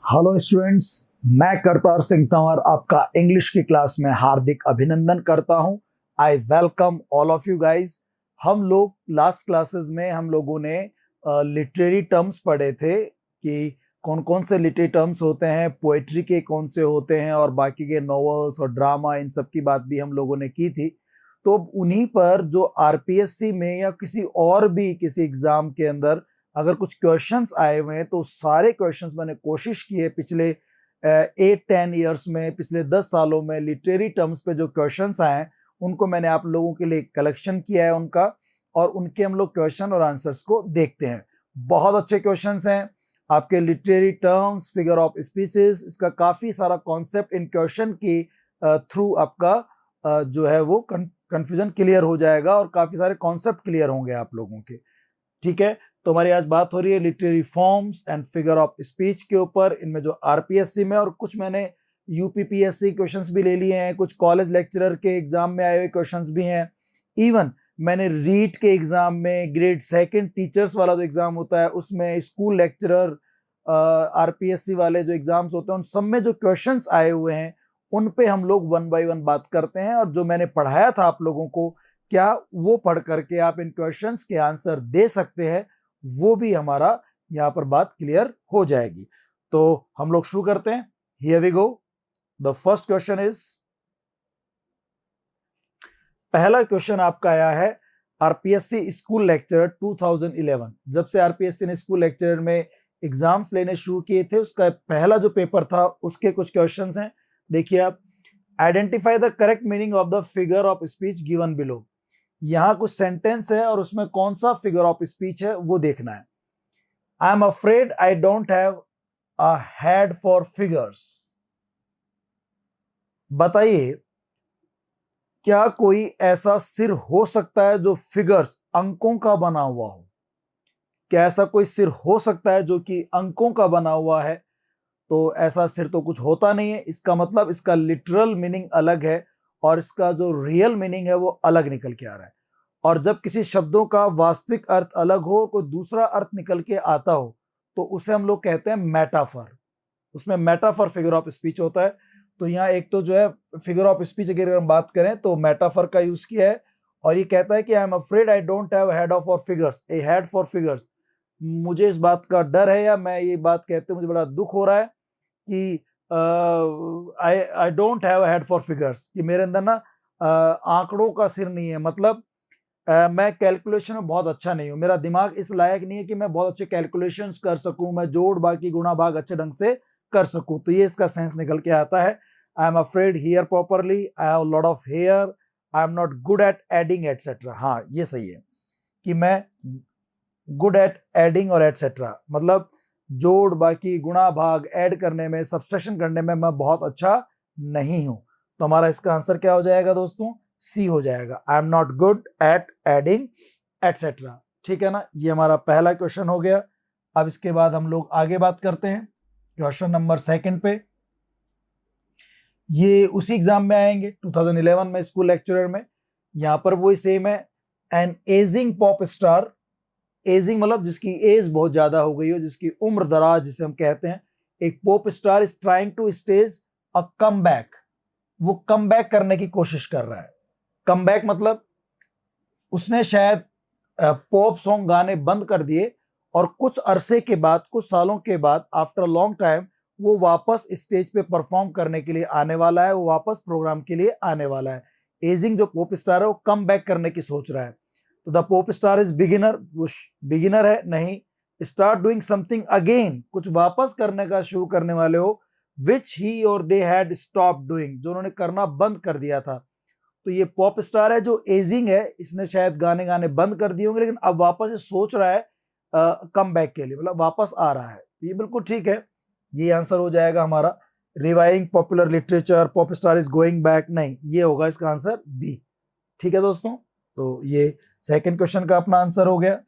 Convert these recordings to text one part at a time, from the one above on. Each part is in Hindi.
हेलो स्टूडेंट्स, मैं करतार सिंह तंवर आपका इंग्लिश की क्लास में हार्दिक अभिनंदन करता हूं। I welcome all of you guys. हम लोग लास्ट क्लासेस में हम लोगों ने लिटरेरी टर्म्स पढ़े थे कि कौन कौन से लिटरेरी टर्म्स होते हैं, पोएट्री के कौन से होते हैं और बाकी के नॉवेल्स और ड्रामा, इन सब की बात भी हम लोगों ने की थी। तो उन्हीं पर जो आरपीएससी में या किसी और भी किसी एग्जाम के अंदर अगर कुछ क्वेश्चंस आए हुए हैं तो सारे क्वेश्चंस मैंने कोशिश की है पिछले 8-10 ईयर्स में, पिछले 10 सालों में लिटरेरी टर्म्स पे जो क्वेश्चंस आए हैं उनको मैंने आप लोगों के लिए कलेक्शन किया है उनका, और उनके हम लोग क्वेश्चन और आंसर्स को देखते हैं। बहुत अच्छे क्वेश्चंस हैं आपके। Literary terms, figure of speeches, इसका काफी सारा कॉन्सेप्ट इन क्वेश्चन के थ्रू आपका जो है वो कंफ्यूजन क्लियर हो जाएगा और काफी सारे कॉन्सेप्ट क्लियर होंगे आप लोगों के। ठीक है, तो हमारी आज बात हो रही है literary forms and figure of speech के ऊपर। इनमें जो आरपीएससी में और कुछ मैंने यूपीपीएससी क्वेश्चंस भी ले लिए हैं, कुछ कॉलेज लेक्चरर के एग्जाम में आए हुए क्वेश्चंस भी हैं। इवन मैंने रीट के एग्जाम में, ग्रेड 2 टीचर्स वाला जो एग्जाम होता है उसमें, स्कूल लेक्चरर आरपीएससी वाले जो एग्जाम्स होते हैं उन सब में जो क्वेश्चंस आए हुए हैं उन पे हम लोग 1 बाय 1 बात करते हैं। और जो मैंने पढ़ाया था आप लोगों को, क्या वो पढ़ करके आप इन क्वेश्चंस के आंसर दे सकते हैं, वो भी हमारा यहाँ पर बात क्लियर हो जाएगी। तो हम लोग शुरू करते हैं। Here we go. The first question is, पहला क्वेश्चन आपका आया है आरपीएससी स्कूल लेक्चरर 2011। जब से आरपीएससी ने स्कूल लेक्चरर में एग्जाम्स लेने शुरू किए थे, उसका पहला जो पेपर था उसके कुछ क्वेश्चंस हैं। देखिए आप, identify the correct meaning of the figure of speech given below. यहां कुछ सेंटेंस है और उसमें कौन सा फिगर ऑफ स्पीच है वो देखना है। I am afraid I don't have a head for figures. बताइए, क्या कोई ऐसा सिर हो सकता है जो फिगर्स, अंकों का बना हुआ हो? क्या ऐसा कोई सिर हो सकता है जो कि अंकों का बना हुआ है? तो ऐसा सिर तो कुछ होता नहीं है। इसका मतलब इसका लिटरल मीनिंग अलग है और इसका जो रियल मीनिंग है वो अलग निकल के आ रहा है। और जब किसी शब्दों का वास्तविक अर्थ अलग हो, कोई दूसरा अर्थ निकल के आता हो, तो उसे हम लोग कहते हैं मेटाफर। उसमें मेटाफर फिगर ऑफ स्पीच होता है। तो यहाँ एक तो जो है फिगर ऑफ स्पीच अगर हम बात करें तो मेटाफर का यूज किया है। और ये कहता है कि आई am afraid I don't have head of for figures, A head for figures. मुझे इस बात का डर है, या मैं ये बात कहते हुए मुझे बड़ा दुख हो रहा है कि I don't have head for figures, कि मेरे अंदर ना आंकड़ों का सिर नहीं है। मतलब मैं कैलकुलेशन में बहुत अच्छा नहीं हूँ, मेरा दिमाग इस लायक नहीं है कि मैं बहुत अच्छे कैलकुलेशंस कर सकूं, मैं जोड़ बाकी गुणा भाग अच्छे ढंग से कर सकूं। तो ये इसका सेंस निकल के आता है। I am afraid here properly, I have lot of hair, I am not good at adding etcetera. हाँ, ये सही है कि मैं गुड एट एडिंग और एटसेट्रा, मतलब जोड़ बाकी गुणा भाग ऐड करने में, सब्सट्रैक्शन करने में मैं बहुत अच्छा नहीं हूं। तो हमारा इसका आंसर क्या हो जाएगा दोस्तों? सी हो जाएगा। आई am not good at adding etcetera. ठीक है ना, ये हमारा पहला क्वेश्चन हो गया। अब इसके बाद हम लोग आगे बात करते हैं क्वेश्चन नंबर 2 पे। ये उसी एग्जाम में आएंगे 2011 में, स्कूल लेक्चरर में। यहां पर वही सेम है। An aging pop star, aging मतलब जिसकी एज बहुत ज्यादा हो गई हो, जिसकी उम्र दराज जिसे हम कहते हैं, एक pop star is trying to stage a comeback. वो कम बैक करने की कोशिश कर रहा है। कम बैक मतलब उसने शायद पॉप सॉन्ग गाने बंद कर दिए और कुछ अरसे के बाद, कुछ सालों के बाद, आफ्टर लॉन्ग टाइम वो वापस स्टेज पे परफॉर्म करने के लिए आने वाला है, वो वापस प्रोग्राम के लिए आने वाला है। एजिंग जो पॉप स्टार है वो कम बैक करने की सोच रहा है। तो the pop star is beginner, वो बिगिनर है नहीं। स्टार्ट डूइंग समथिंग अगेन, कुछ वापस करने का शुरू करने वाले हो, विच ही और दे हैड स्टॉप डूइंग, जो उन्होंने करना बंद कर दिया था। तो ये पॉप स्टार है जो एजिंग है, इसने शायद गाने गाने बंद कर दिए होंगे, लेकिन अब वापस ये सोच रहा है कम बैक के लिए, मतलब वापस आ रहा है। ये बिल्कुल ठीक है, ये आंसर हो जाएगा हमारा। Reviving popular literature, pop star is going back, नहीं, ये होगा इसका आंसर बी। ठीक है दोस्तों, तो ये सेकंड क्वेश्चन का अपना आंसर हो गया।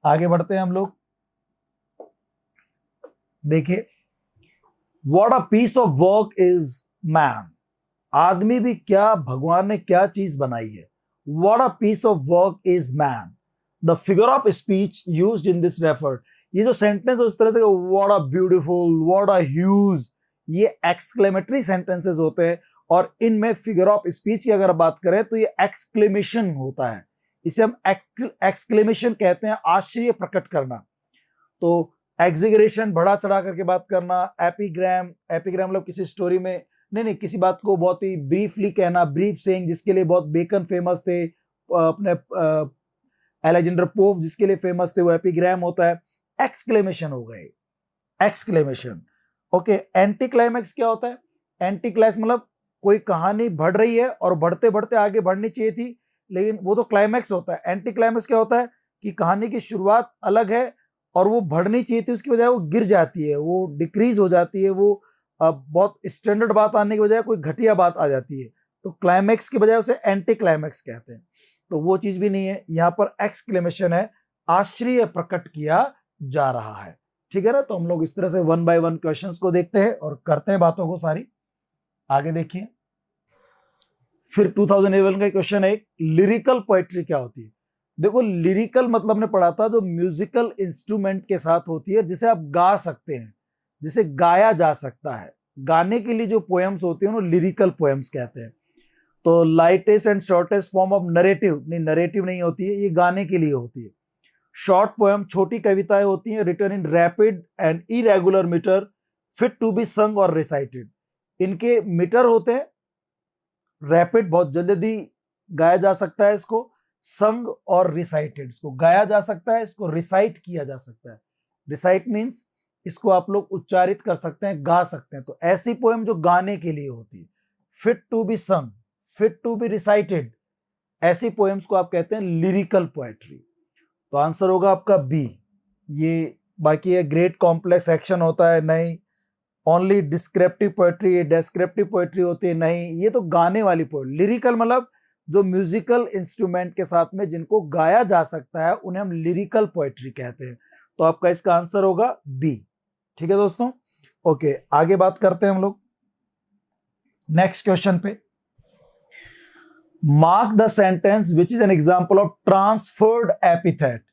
आगे बढ़ते हैं हम लोग। देखिए, what a piece of work is man. आदमी भी क्या, भगवान ने क्या चीज बनाई है। What a piece of work is man. The figure of speech used in this refer, ये जो सेंटेंस उस तरह से what a beautiful, what a huge, ये एक्सक्लेमेटरी सेंटेंसेस होते हैं और इनमें फिगर ऑफ स्पीच की अगर बात करें तो ये एक्सक्लेमेशन होता है। इसे हम एक्सक्लेमेशन कहते हैं, आश्चर्य प्रकट करना। तो एग्जिगरेशन, बढ़ा चढ़ा करके बात करना। एपिग्राम, एपिग्राम मतलब किसी स्टोरी में नहीं किसी बात को बहुत ही ब्रीफली कहना, ब्रीफ सेइंग, जिसके लिए बहुत बेकन फेमस थे, अपने अलेक्जेंडर पोप जिसके लिए फेमस थे, वो एपिग्राम होता है। एक्सक्लेमेशन हो गए, एक्सक्लेमेशन। ओके, एंटी क्लाइमैक्स क्या होता है? एंटी क्लाइमैक्स मतलब कोई कहानी बढ़ रही है और बढ़ते बढ़ते आगे बढ़नी चाहिए थी, लेकिन वो तो क्लाइमैक्स होता है। एंटी क्लाइमैक्स क्या होता है कि कहानी की शुरुआत अलग है और वो बढ़नी चाहिए थी, उसकी बजाय वो गिर जाती है, वो डिक्रीज हो जाती है, वो बहुत स्टैंडर्ड बात आने की बजाय कोई घटिया बात आ जाती है, तो क्लाइमैक्स की बजाय उसे एंटी क्लाइमैक्स कहते हैं। तो वो चीज भी नहीं है, यहाँ पर एक्सक्लेमेशन है, आश्चर्य प्रकट किया जा रहा है। ठीक है ना? तो हम लोग इस तरह से 1 बाय 1 क्वेश्चंस को देखते हैं और करते हैं बातों को सारी। आगे देखिए, फिर 2011 का क्वेश्चन है, लिरिकल पोएट्री क्या होती है? देखो, लिरिकल मतलब हमने पढ़ा था जो म्यूजिकल इंस्ट्रूमेंट के साथ होती है, जिसे आप गा सकते हैं, जिसे गाया जा सकता है। गाने के लिए जो पोएम्स होती है उन्हें लिरिकल पोएम्स कहते हैं। तो lightest and shortest form of narrative, नहीं नरेटिव नहीं होती है, ये गाने के लिए होती है। शॉर्ट पोएम, छोटी कविताएं होती हैं, written in rapid and irregular metre, fit to be sung और रिसाइटेड। इनके मीटर होते हैं रैपिड, बहुत जल्दी गाया जा सकता है इसको, संग और रिसाइटेड, इसको गाया जा सकता है, इसको रिसाइट किया जा सकता है। रिसाइट मीन्स इसको आप लोग उच्चारित कर सकते हैं, गा सकते हैं। तो ऐसी पोएम जो गाने के लिए होती है, फिट टू बी संग, फिट टू बी रिसाइटेड, ऐसी पोएम्स को आप कहते हैं लिरिकल पोएट्री। तो आंसर होगा आपका बी। ये बाकी है ग्रेट कॉम्प्लेक्स एक्शन होता है, नहीं। Only descriptive poetry, descriptive poetry होती है, नहीं। ये तो गाने वाली पोएट्री। लिरिकल मतलब जो म्यूजिकल इंस्ट्रूमेंट के साथ में जिनको गाया जा सकता है, उन्हें हम लिरिकल पोएट्री कहते हैं। तो आपका इसका आंसर होगा बी। ठीक है दोस्तों, ओके, आगे बात करते हैं हम लोग नेक्स्ट क्वेश्चन पे। Mark the sentence which is an example of transferred epithet.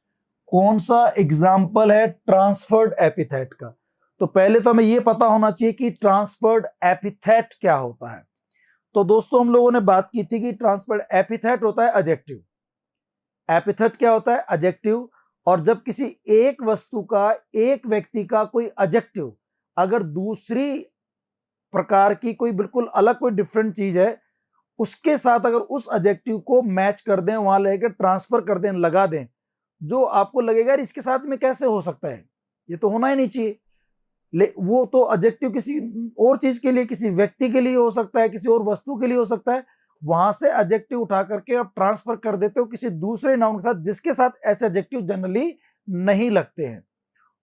कौन सा एग्जाम्पल है ट्रांसफर्ड एपिथेट का? तो पहले तो हमें यह पता होना चाहिए कि ट्रांसफर्ड एपिथेट क्या होता है। तो दोस्तों, हम लोगों ने बात की थी कि ट्रांसफर्ड एपिथेट होता है एडजेक्टिव। एपिथेट क्या होता है? एडजेक्टिव। और जब किसी एक वस्तु का, एक व्यक्ति का कोई एडजेक्टिव अगर दूसरी प्रकार की कोई बिल्कुल अलग कोई डिफरेंट चीज है, उसके साथ अगर उस एडजेक्टिव को मैच कर दें, वहां लेकर ट्रांसफर कर दें, लगा दें, जो आपको लगेगा यार इसके साथ में कैसे हो सकता है, ये तो होना ही नहीं चाहिए। वो तो एडजेक्टिव किसी और चीज के लिए, किसी व्यक्ति के लिए हो सकता है, किसी और वस्तु के लिए हो सकता है, वहां से एडजेक्टिव उठा करके आप ट्रांसफर कर देते हो किसी दूसरे नाउन के साथ, जिसके साथ ऐसे एडजेक्टिव जनरली नहीं लगते हैं,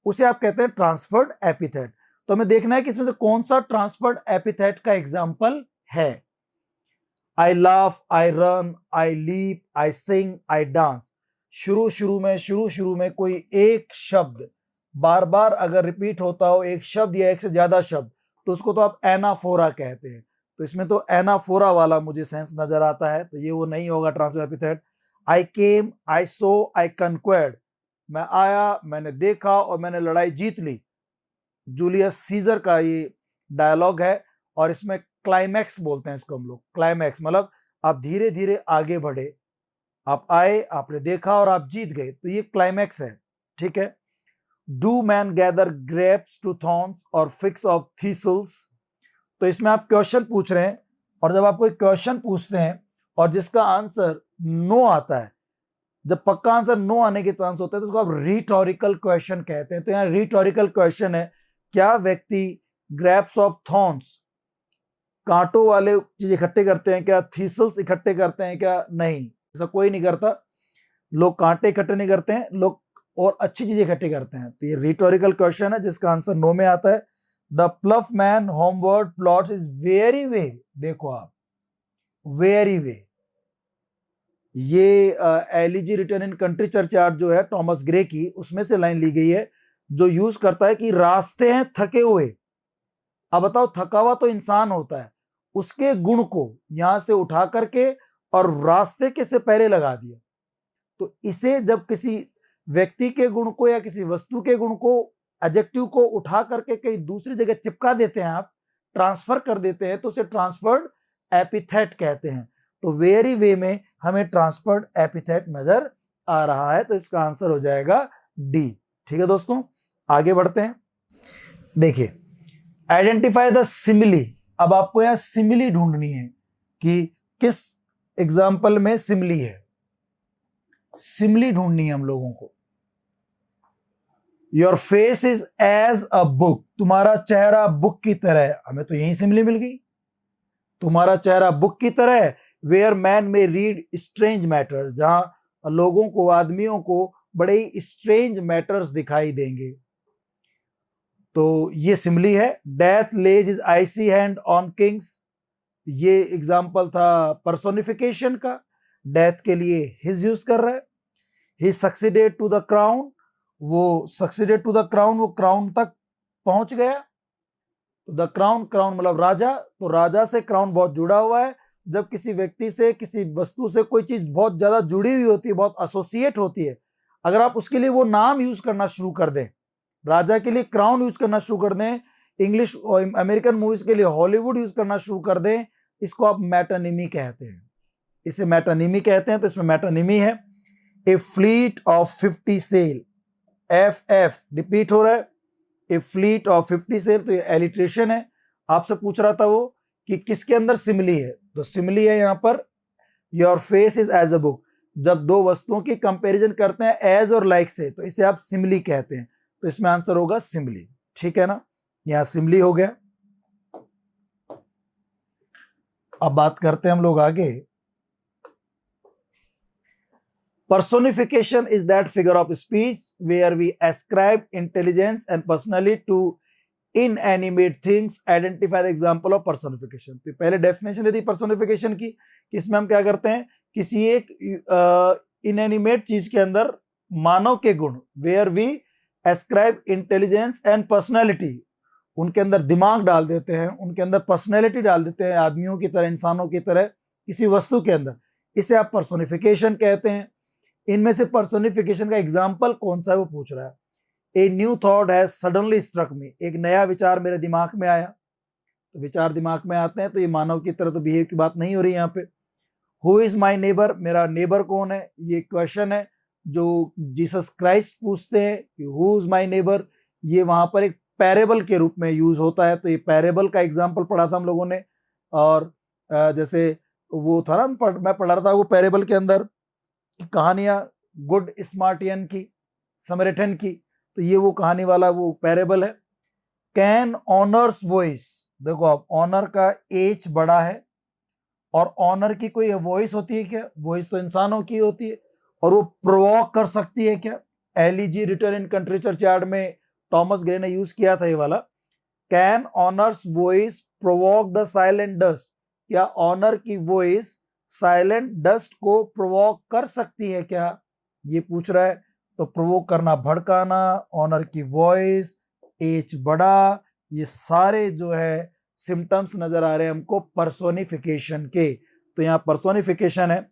उसे आप कहते हैं ट्रांसफर्ड एपिथेट। तो हमें देखना है कि इसमें से कौन सा ट्रांसफर्ड एपिथेट का एग्जाम्पल है। I laugh, I run, I leap, I sing, I dance. शुरू में कोई एक शब्द बार बार अगर रिपीट होता हो, एक शब्द या एक से ज्यादा शब्द, तो उसको तो आप एनाफोरा कहते हैं। तो इसमें तो एनाफोरा वाला मुझे सेंस नजर आता है, तो ये वो नहीं होगा ट्रांसफर्ड एपिथेट। आई केम, आई सो, आई कंक्वेर्ड। मैं आया, मैंने देखा और मैंने लड़ाई जीत ली। जूलियस सीजर का ये डायलॉग है और इसमें क्लाइमैक्स बोलते हैं इसको हम लोग। क्लाइमैक्स मतलब आप धीरे धीरे आगे बढ़े, आप आए, आपने देखा और आप जीत गए, तो ये क्लाइमैक्स है। ठीक है। Do man gather grapes to thorns और फिक्स ऑफ थीसल्स। तो इसमें आप क्वेश्चन पूछ रहे हैं, और जब आप कोई क्वेश्चन पूछते हैं और जिसका आंसर नो आता है, जब पक्का आंसर नो आने के चांस होते हैं, तो उसको आप रिटोरिकल क्वेश्चन कहते हैं। तो यहाँ रिटोरिकल क्वेश्चन है, क्या व्यक्ति ग्रेप्स ऑफ थॉर्न्स, कांटों वाले चीज इकट्ठे करते हैं क्या? थीसल्स इकट्ठे करते हैं क्या? नहीं, ऐसा कोई नहीं करता। लोग कांटे इकट्ठे नहीं करते हैं, लोग और अच्छी चीजें इकट्ठी करते हैं। तो ये रिटोरिकल क्वेश्चन है जिसका आंसर नो में आता है। The प्लफ man homeward plots is very way. देखो आप, वेरी वे, ये elegy return in country church yard जो है थॉमस ग्रे की, उसमें से लाइन ली गई है, जो यूज करता है कि रास्ते हैं थके हुए। अब बताओ, थका हुआ तो इंसान होता है, उसके गुण को यहां से उठा करके और रास्ते के से पहले लगा दिया। तो इसे जब किसी व्यक्ति के गुण को या किसी वस्तु के गुण को, एडजेक्टिव को उठा करके कहीं दूसरी जगह चिपका देते हैं, आप ट्रांसफर कर देते हैं, तो उसे ट्रांसफर्ड एपिथेट कहते हैं। तो वेरी वे में हमें ट्रांसफर्ड एपिथेट नजर आ रहा है, तो इसका आंसर हो जाएगा डी। ठीक है दोस्तों, आगे बढ़ते हैं। देखिए, आइडेंटिफाई द सिमिली। अब आपको यहां सिमिली ढूंढनी है कि किस एग्जाम्पल में सिमिली है। सिमिली ढूंढनी है हम लोगों को। Your face is as a book, तुम्हारा चेहरा बुक की तरह है। हमें तो यही सिमिली मिल गई, तुम्हारा चेहरा बुक की तरह है। वेयर मैन में रीड स्ट्रेंज मैटर्स, जहां लोगों को, आदमियों को बड़े ही स्ट्रेंज मैटर्स दिखाई देंगे। तो ये सिमिली है। Death lays is icy hand on kings, ये एग्जाम्पल था पर्सोनिफिकेशन का। डेथ के लिए हिज यूज कर रहा है। He succeeded to the crown, वो सक्सीडेड टू द क्राउन, वो क्राउन तक पहुंच गया। तो द क्राउन, क्राउन मतलब राजा, तो राजा से क्राउन बहुत जुड़ा हुआ है। जब किसी व्यक्ति से, किसी वस्तु से कोई चीज बहुत ज्यादा जुड़ी हुई होती है, बहुत एसोसिएट होती है, अगर आप उसके लिए वो नाम यूज करना शुरू कर दें, राजा के लिए क्राउन यूज करना शुरू कर दें, इंग्लिश और अमेरिकन मूवीज के लिए हॉलीवुड यूज करना शुरू कर दें, इसको आप मेटानिमी कहते हैं। इसे मेटानिमी कहते हैं। तो इसमें मेटानिमी है। A fleet of 50 sail, F F repeat हो रहा है, ए फ्लीट ऑफ 50 सेल, तो ये एलिट्रेशन है। आपसे पूछ रहा था वो कि किसके अंदर सिमिली है, तो सिमिली है यहां पर your face is as a book. जब दो वस्तुओं की कंपैरिजन करते हैं एज और लाइक से, तो इसे आप सिमिली कहते हैं। तो इसमें आंसर होगा सिमिली। ठीक है ना, यहां सिमिली हो गया। अब बात करते हैं हम लोग आगे। Personification is that figure of speech where we ascribe intelligence and personality to inanimate things. Identify the example of personification. तो पहले डेफिनेशन दे दी personification की, इसमें हम क्या करते हैं, किसी एक इनएनिमेट चीज के अंदर मानव के गुण, where we ascribe intelligence and personality, उनके अंदर दिमाग डाल देते हैं, उनके अंदर पर्सनैलिटी डाल देते हैं, आदमियों की तरह, इंसानों की तरह किसी वस्तु के अंदर, इसे आप पर्सोनिफिकेशन कहते हैं। इनमें से पर्सोनिफिकेशन का एग्जाम्पल कौन सा है वो पूछ रहा है। A new thought has suddenly struck me, एक नया विचार मेरे दिमाग में आया। तो विचार दिमाग में आते हैं, तो ये मानव की तरह तो बिहेव की बात नहीं हो रही यहाँ पे। हु इज माई नेबर, मेरा नेबर कौन है, ये क्वेश्चन है जो जीसस क्राइस्ट पूछते हैं कि हु इज माई नेबर। ये वहां पर एक पैरेबल के रूप में यूज होता है। तो ये पैरेबल का एग्जाम्पल पढ़ा था हम लोगों ने। और जैसे वो था ना, मैं पढ़ा रहा था वो पैरेबल के अंदर कहानियां गुड स्मार्टियन की, समरिटन की, तो ये वो कहानी वाला वो पैरेबल है। कैन ऑनर्स वॉइस, देखो आप, ऑनर का एच बड़ा है और ऑनर की कोई वॉइस होती है क्या? वॉइस तो इंसानों की होती है। और वो प्रोवोक कर सकती है क्या? एलईजी रिटर्न इन कंट्री चर्चयार्ड में थॉमस ग्रे ने यूज किया था ये वाला। Can honours voice provoke the silent dust, क्या ऑनर की वॉइस साइलेंट डस्ट को प्रोवोक कर सकती है क्या, ये पूछ रहा है। तो प्रोवोक करना, भड़काना, ऑनर की वॉइस, एच बड़ा, ये सारे जो है सिम्टम्स नजर आ रहे हैं हमको पर्सोनिफिकेशन के। तो यहाँ पर्सोनिफिकेशन है।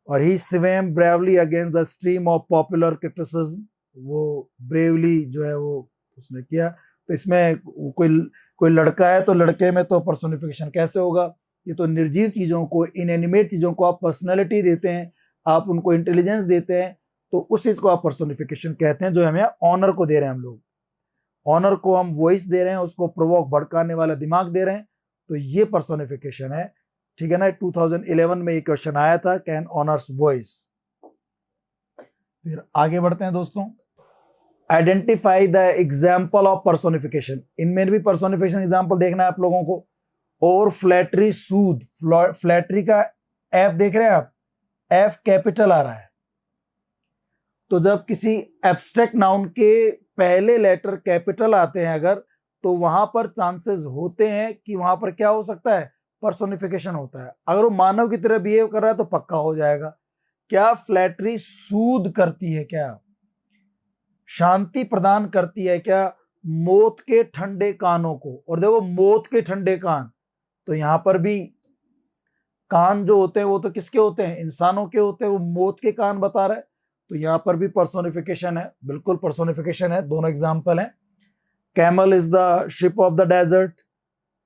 और he swam bravely against the stream of popular criticism, वो ब्रेवली जो है वो उसने किया। तो इसमें कोई लड़का है, तो लड़के में तो पर्सोनिफिकेशन कैसे होगा? ये तो निर्जीव चीजों को, इनएनिमेट चीजों को आप पर्सनैलिटी देते हैं, आप उनको इंटेलिजेंस देते हैं, तो उस चीज को आप पर्सोनिफिकेशन कहते हैं। जो हमें ऑनर को दे रहे हैं, हम लोग ऑनर को हम वॉइस दे रहे हैं, उसको प्रोवोक, भड़काने वाला दिमाग दे रहे हैं, तो ये पर्सोनिफिकेशन है। ठीक है ना। 2011 में ये क्वेश्चन आया था, कैन ऑनर्स वॉइस। फिर आगे बढ़ते हैं दोस्तों। Identify the example of personification. इनमें भी पर्सोनिफिकेशन एग्जाम्पल देखना है आप लोगों को। और फ्लैटरी, सूद, फ्लैटरी का एफ देख रहे हैं आप, एफ कैपिटल आ रहा है। तो जब किसी एब्स्ट्रैक्ट नाउन के पहले लेटर कैपिटल आते हैं अगर, तो वहां पर चांसेस होते हैं कि वहां पर क्या हो सकता है, पर्सोनिफिकेशन होता है। अगर वो मानव की तरह बिहेव कर रहा है तो पक्का हो जाएगा। क्या फ्लैटरी सूद करती है, क्या शांति प्रदान करती है क्या मौत के ठंडे कानों को? और देखो, मौत के ठंडे कान, तो यहां पर भी कान जो होते हैं वो तो किसके होते हैं, इंसानों के होते हैं। वो मौत के कान बता रहा है। तो यहाँ पर भी पर्सोनिफिकेशन है, बिल्कुल पर्सोनिफिकेशन है, दोनों एग्जाम्पल हैं। Camel is the ship of the desert,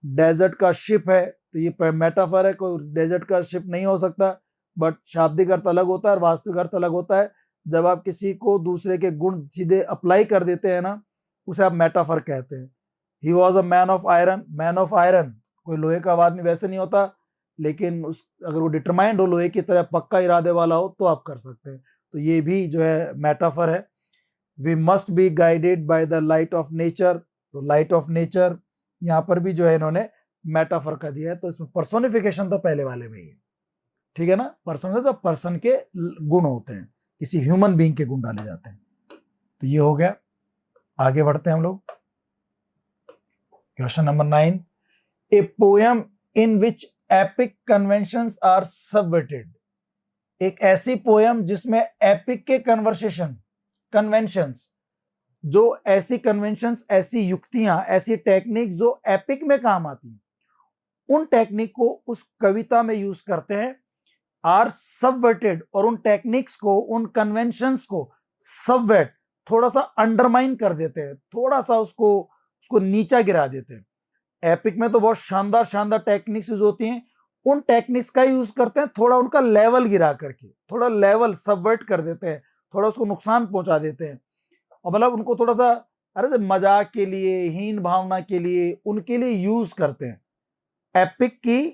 desert का शिप है, तो ये मेटाफर है, कोई डेजर्ट का शिप नहीं हो सकता, बट शाब्दिक अर्थ अलग होता है और वास्तविक अर्थ अलग होता है। जब आप किसी को दूसरे के गुण सीधे अप्लाई कर देते हैं ना, उसे आप मेटाफर कहते हैं। He was a man of iron, man of iron कोई लोहे का आदमी वैसे नहीं होता, लेकिन उस अगर वो डिटरमाइंड हो, लोहे की तरह पक्का इरादे वाला हो, तो आप कर सकते हैं। तो ये भी जो है मेटाफर है। We must be guided by the light of nature, तो लाइट ऑफ नेचर यहाँ पर भी जो है इन्होंने मेटाफर का दिया है। तो इसमें पर्सोनिफिकेशन तो पहले वाले में ही है, ठीक है ना। पर्सन तो पर्सन के गुण होते हैं, किसी ह्यूमन बीइंग के गुण डाले जाते हैं। तो ये हो गया। आगे बढ़ते हैं हम लोग। Question number 9, a poem in which epic conventions are subverted. एक ऐसी पोएम जिसमें एपिक के कन्वेंशंस, जो ऐसी कन्वेंशंस, ऐसी युक्तियां, ऐसी टेक्निक जो एपिक में काम आती हैं, उन टेक्निक को उस कविता में यूज करते हैं, आर सबवर्टेड, और उन टेक्निक्स को, उन कन्वेंशंस को सबवर्ट, थोड़ा सा अंडरमाइन कर देते हैं, थोड़ा सा उसको नीचा गिरा देते हैं। एपिक में तो बहुत शानदार शानदार टेक्निक्स यूज होती हैं, उन टेक्निक्स का यूज करते हैं, थोड़ा उनका लेवल गिरा करके, थोड़ा लेवल सबवर्ट कर देते हैं, थोड़ा उसको नुकसान पहुंचा देते हैं, और मतलब उनको थोड़ा सा अरे मजाक के लिए, हीन भावना के लिए, उनके लिए यूज करते हैं। एपिक की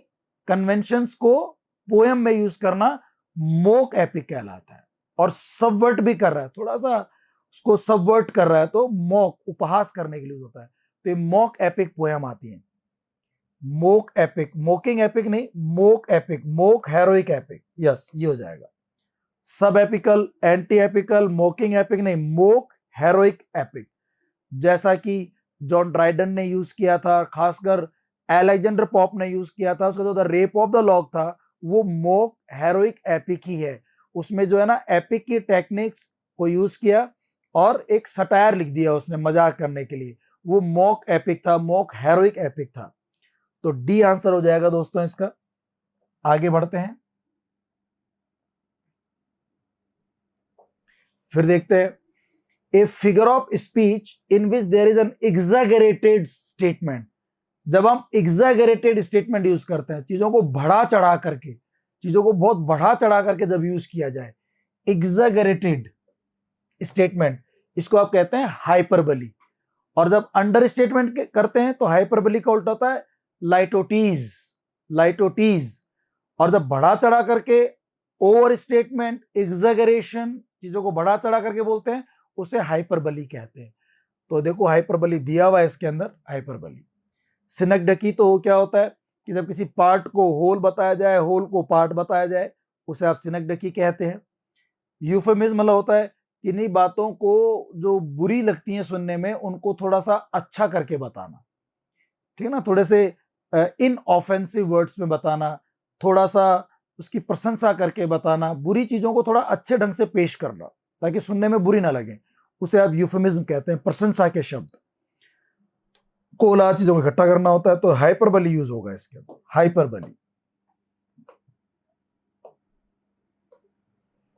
कन्वेंशंस को पोएम में यूज करना मोक एपिक कहलाता है। और सबवर्ट भी कर रहा है, थोड़ा सा उसको सबवर्ट कर रहा है, तो मोक, उपहास करने के लिए होता है। तो ये मोक एपिक पोएम आती है। मोक एपिक, मोकिंग एपिक नहीं, mock epic, mock heroic epic, yes ये हो जाएगा। सब epical, anti epical, mocking epic नहीं, मोक हेरोइक एपिक। जैसा कि जॉन ड्राइडन ने यूज किया था, खासकर अलेक्जेंडर पॉप ने यूज किया था, उसका जो the rape of the log था, वो मोक हेरोइक एपिक ही है। उसमें जो है ना एपिक की टेक्निक्स को यूज किया और एक सटायर लिख दिया उसने मजाक करने के लिए, वो मोक एपिक था, मोक हेरोइक एपिक था। तो डी आंसर हो जाएगा दोस्तों इसका। आगे बढ़ते हैं, फिर देखते हैं। A figure of speech in which there is an exaggerated statement. जब हम एग्जैगरेटेड स्टेटमेंट यूज करते हैं, चीजों को बढ़ा चढ़ा करके, चीजों को बहुत बढ़ा चढ़ा करके जब यूज किया जाए, एग्जैगरेटेड स्टेटमेंट, इसको आप कहते हैं हाइपरबली। और जब अंडर स्टेटमेंट करते हैं तो हाइपरबली का उल्टा होता है लाइटोटीज, लाइटोटीज। और जब बढ़ा चढ़ा करके, ओवर स्टेटमेंट, एग्जैगरेशन, चीजों को बढ़ा चढ़ा करके बोलते हैं, उसे हाइपरबली कहते हैं। तो देखो हाइपरबली दिया हुआ है इसके अंदर, हाइपरबली। सिनकडकी तो क्या होता है कि जब किसी पार्ट को होल बताया जाए, होल को पार्ट बताया जाए, उसे आप सिनकडकी कहते हैं। यूफेमिज्म मतलब होता है इन्हीं बातों को जो बुरी लगती हैं सुनने में, उनको थोड़ा सा अच्छा करके बताना, ठीक है ना, थोड़े से इन ऑफेंसिव वर्ड्स में बताना, थोड़ा सा उसकी प्रशंसा करके बताना, बुरी चीजों को थोड़ा अच्छे ढंग से पेश करना ताकि सुनने में बुरी ना लगे, उसे आप यूफेमिज्म कहते हैं, प्रशंसा के शब्द। कोला चीजों को इकट्ठा करना होता है, तो हाइपरबली यूज होगा इसके अंदर, हाइपरबली।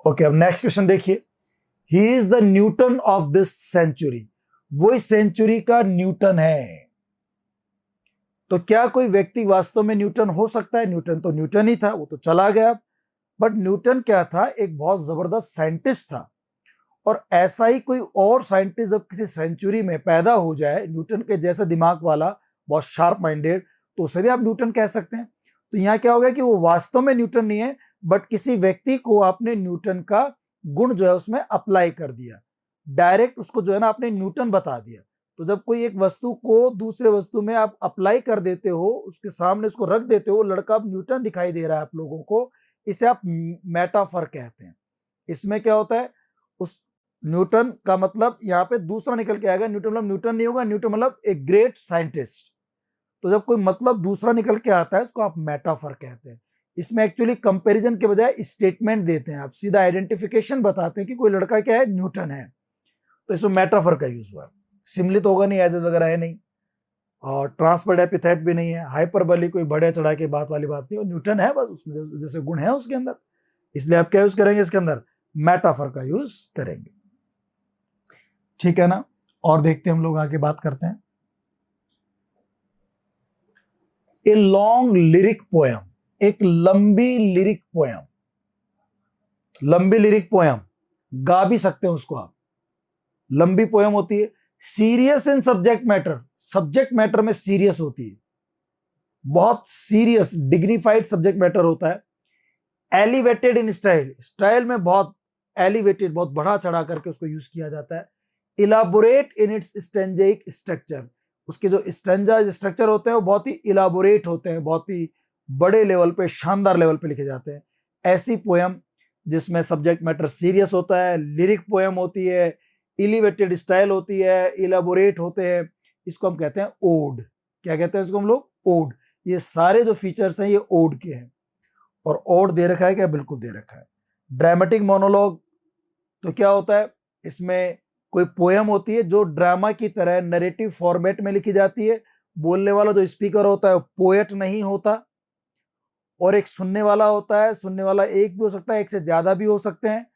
ओके, अब नेक्स्ट क्वेश्चन देखिए। He is the Newton of this century. वो इस सेंचुरी का न्यूटन है। तो क्या कोई व्यक्ति वास्तव में न्यूटन हो सकता है? न्यूटन तो न्यूटन ही था, वो तो चला गया। बट न्यूटन क्या था? एक बहुत जबरदस्त साइंटिस्ट था। और ऐसा ही कोई और साइंटिस्ट जब किसी सेंचुरी में पैदा हो जाए, न्यूटन के जैसा दिमाग वाला, बहुत शार्प माइंडेड, तो उसे भी आप न्यूटन कह सकते हैं। तो यहाँ क्या हो गया कि वो वास्तव में न्यूटन नहीं है, बट किसी व्यक्ति को आपने न्यूटन का गुण जो है उसमें अप्लाई कर दिया, डायरेक्ट उसको जो है ना आपने न्यूटन बता दिया। तो जब कोई एक वस्तु को दूसरे वस्तु में आप अप्लाई कर देते हो, उसके सामने उसको रख देते हो, लड़का अब न्यूटन दिखाई दे रहा है आप लोगों को, इसे आप मेटाफर कहते हैं। इसमें क्या होता है, उस न्यूटन का मतलब यहाँ पे दूसरा निकल के आएगा। न्यूटन मतलब न्यूटन नहीं होगा, न्यूटन मतलब एक ग्रेट साइंटिस्ट। तो जब कोई मतलब दूसरा निकल के आता है, उसको आप मेटाफर कहते हैं। इसमें एक्चुअली कंपैरिजन के बजाय स्टेटमेंट देते हैं, आप सीधा आइडेंटिफिकेशन बताते हैं कि कोई लड़का क्या है, न्यूटन है। तो इसमें मेटाफर का यूज हुआ है। सिमिली तो होगा नहीं, एज वगैरह है नहीं, और ट्रांसफर्ड एपिथेट भी नहीं है। हाइपरबली कोई बढ़े चढ़ा के बात वाली बात नहीं, और न्यूटन है बस, उसमें जैसे गुण है उसके अंदर, इसलिए आप क्या यूज करेंगे इसके अंदर, मेटाफर का यूज करेंगे। ठीक है ना, और देखते हैं हम लोग आगे बात करते हैं। ए लॉन्ग लिरिक पोयम, एक लंबी लिरिक पोयम, लंबी लिरिक पोयम गा भी सकते हैं उसको आप, लंबी पोयम होती है। Serious in subject matter, subject matter में सीरियस होती है, बहुत सीरियस डिग्निफाइड सब्जेक्ट मैटर होता है। एलिवेटेड इन स्टाइल, स्टाइल में बहुत एलिवेटेड, बहुत बढ़ा चढ़ा करके उसको यूज किया जाता है। इलाबोरेट इन इट्स स्टेंजाइक स्ट्रक्चर, उसके जो स्टेंजा स्ट्रक्चर होते हैं वो बहुत ही इलाबोरेट होते हैं, बहुत ही बड़े लेवल पे, शानदार लेवल पे लिखे जाते हैं। ऐसी पोयम जिसमें सब्जेक्ट मैटर सीरियस होता है, लिरिक पोयम होती है, एलिवेटेड स्टाइल होती है, इलाबोरेट होते हैं, इसको हम कहते हैं ओड। क्या कहते हैं इसको हम लोग? ओड। ये सारे जो फीचर्स हैं ये ओड के हैं। और ओड दे रखा है क्या? बिल्कुल दे रखा है। ड्रामेटिक मोनोलॉग तो क्या होता है? इसमें कोई पोयम होती है जो ड्रामा की तरह नरेटिव फॉर्मेट में लिखी जाती है। बोलने वाला जो स्पीकर होता है वो पोएट नहीं होता, और एक सुनने वाला होता है। सुनने वाला एक भी हो सकता है, एक से ज्यादा भी हो सकते हैं,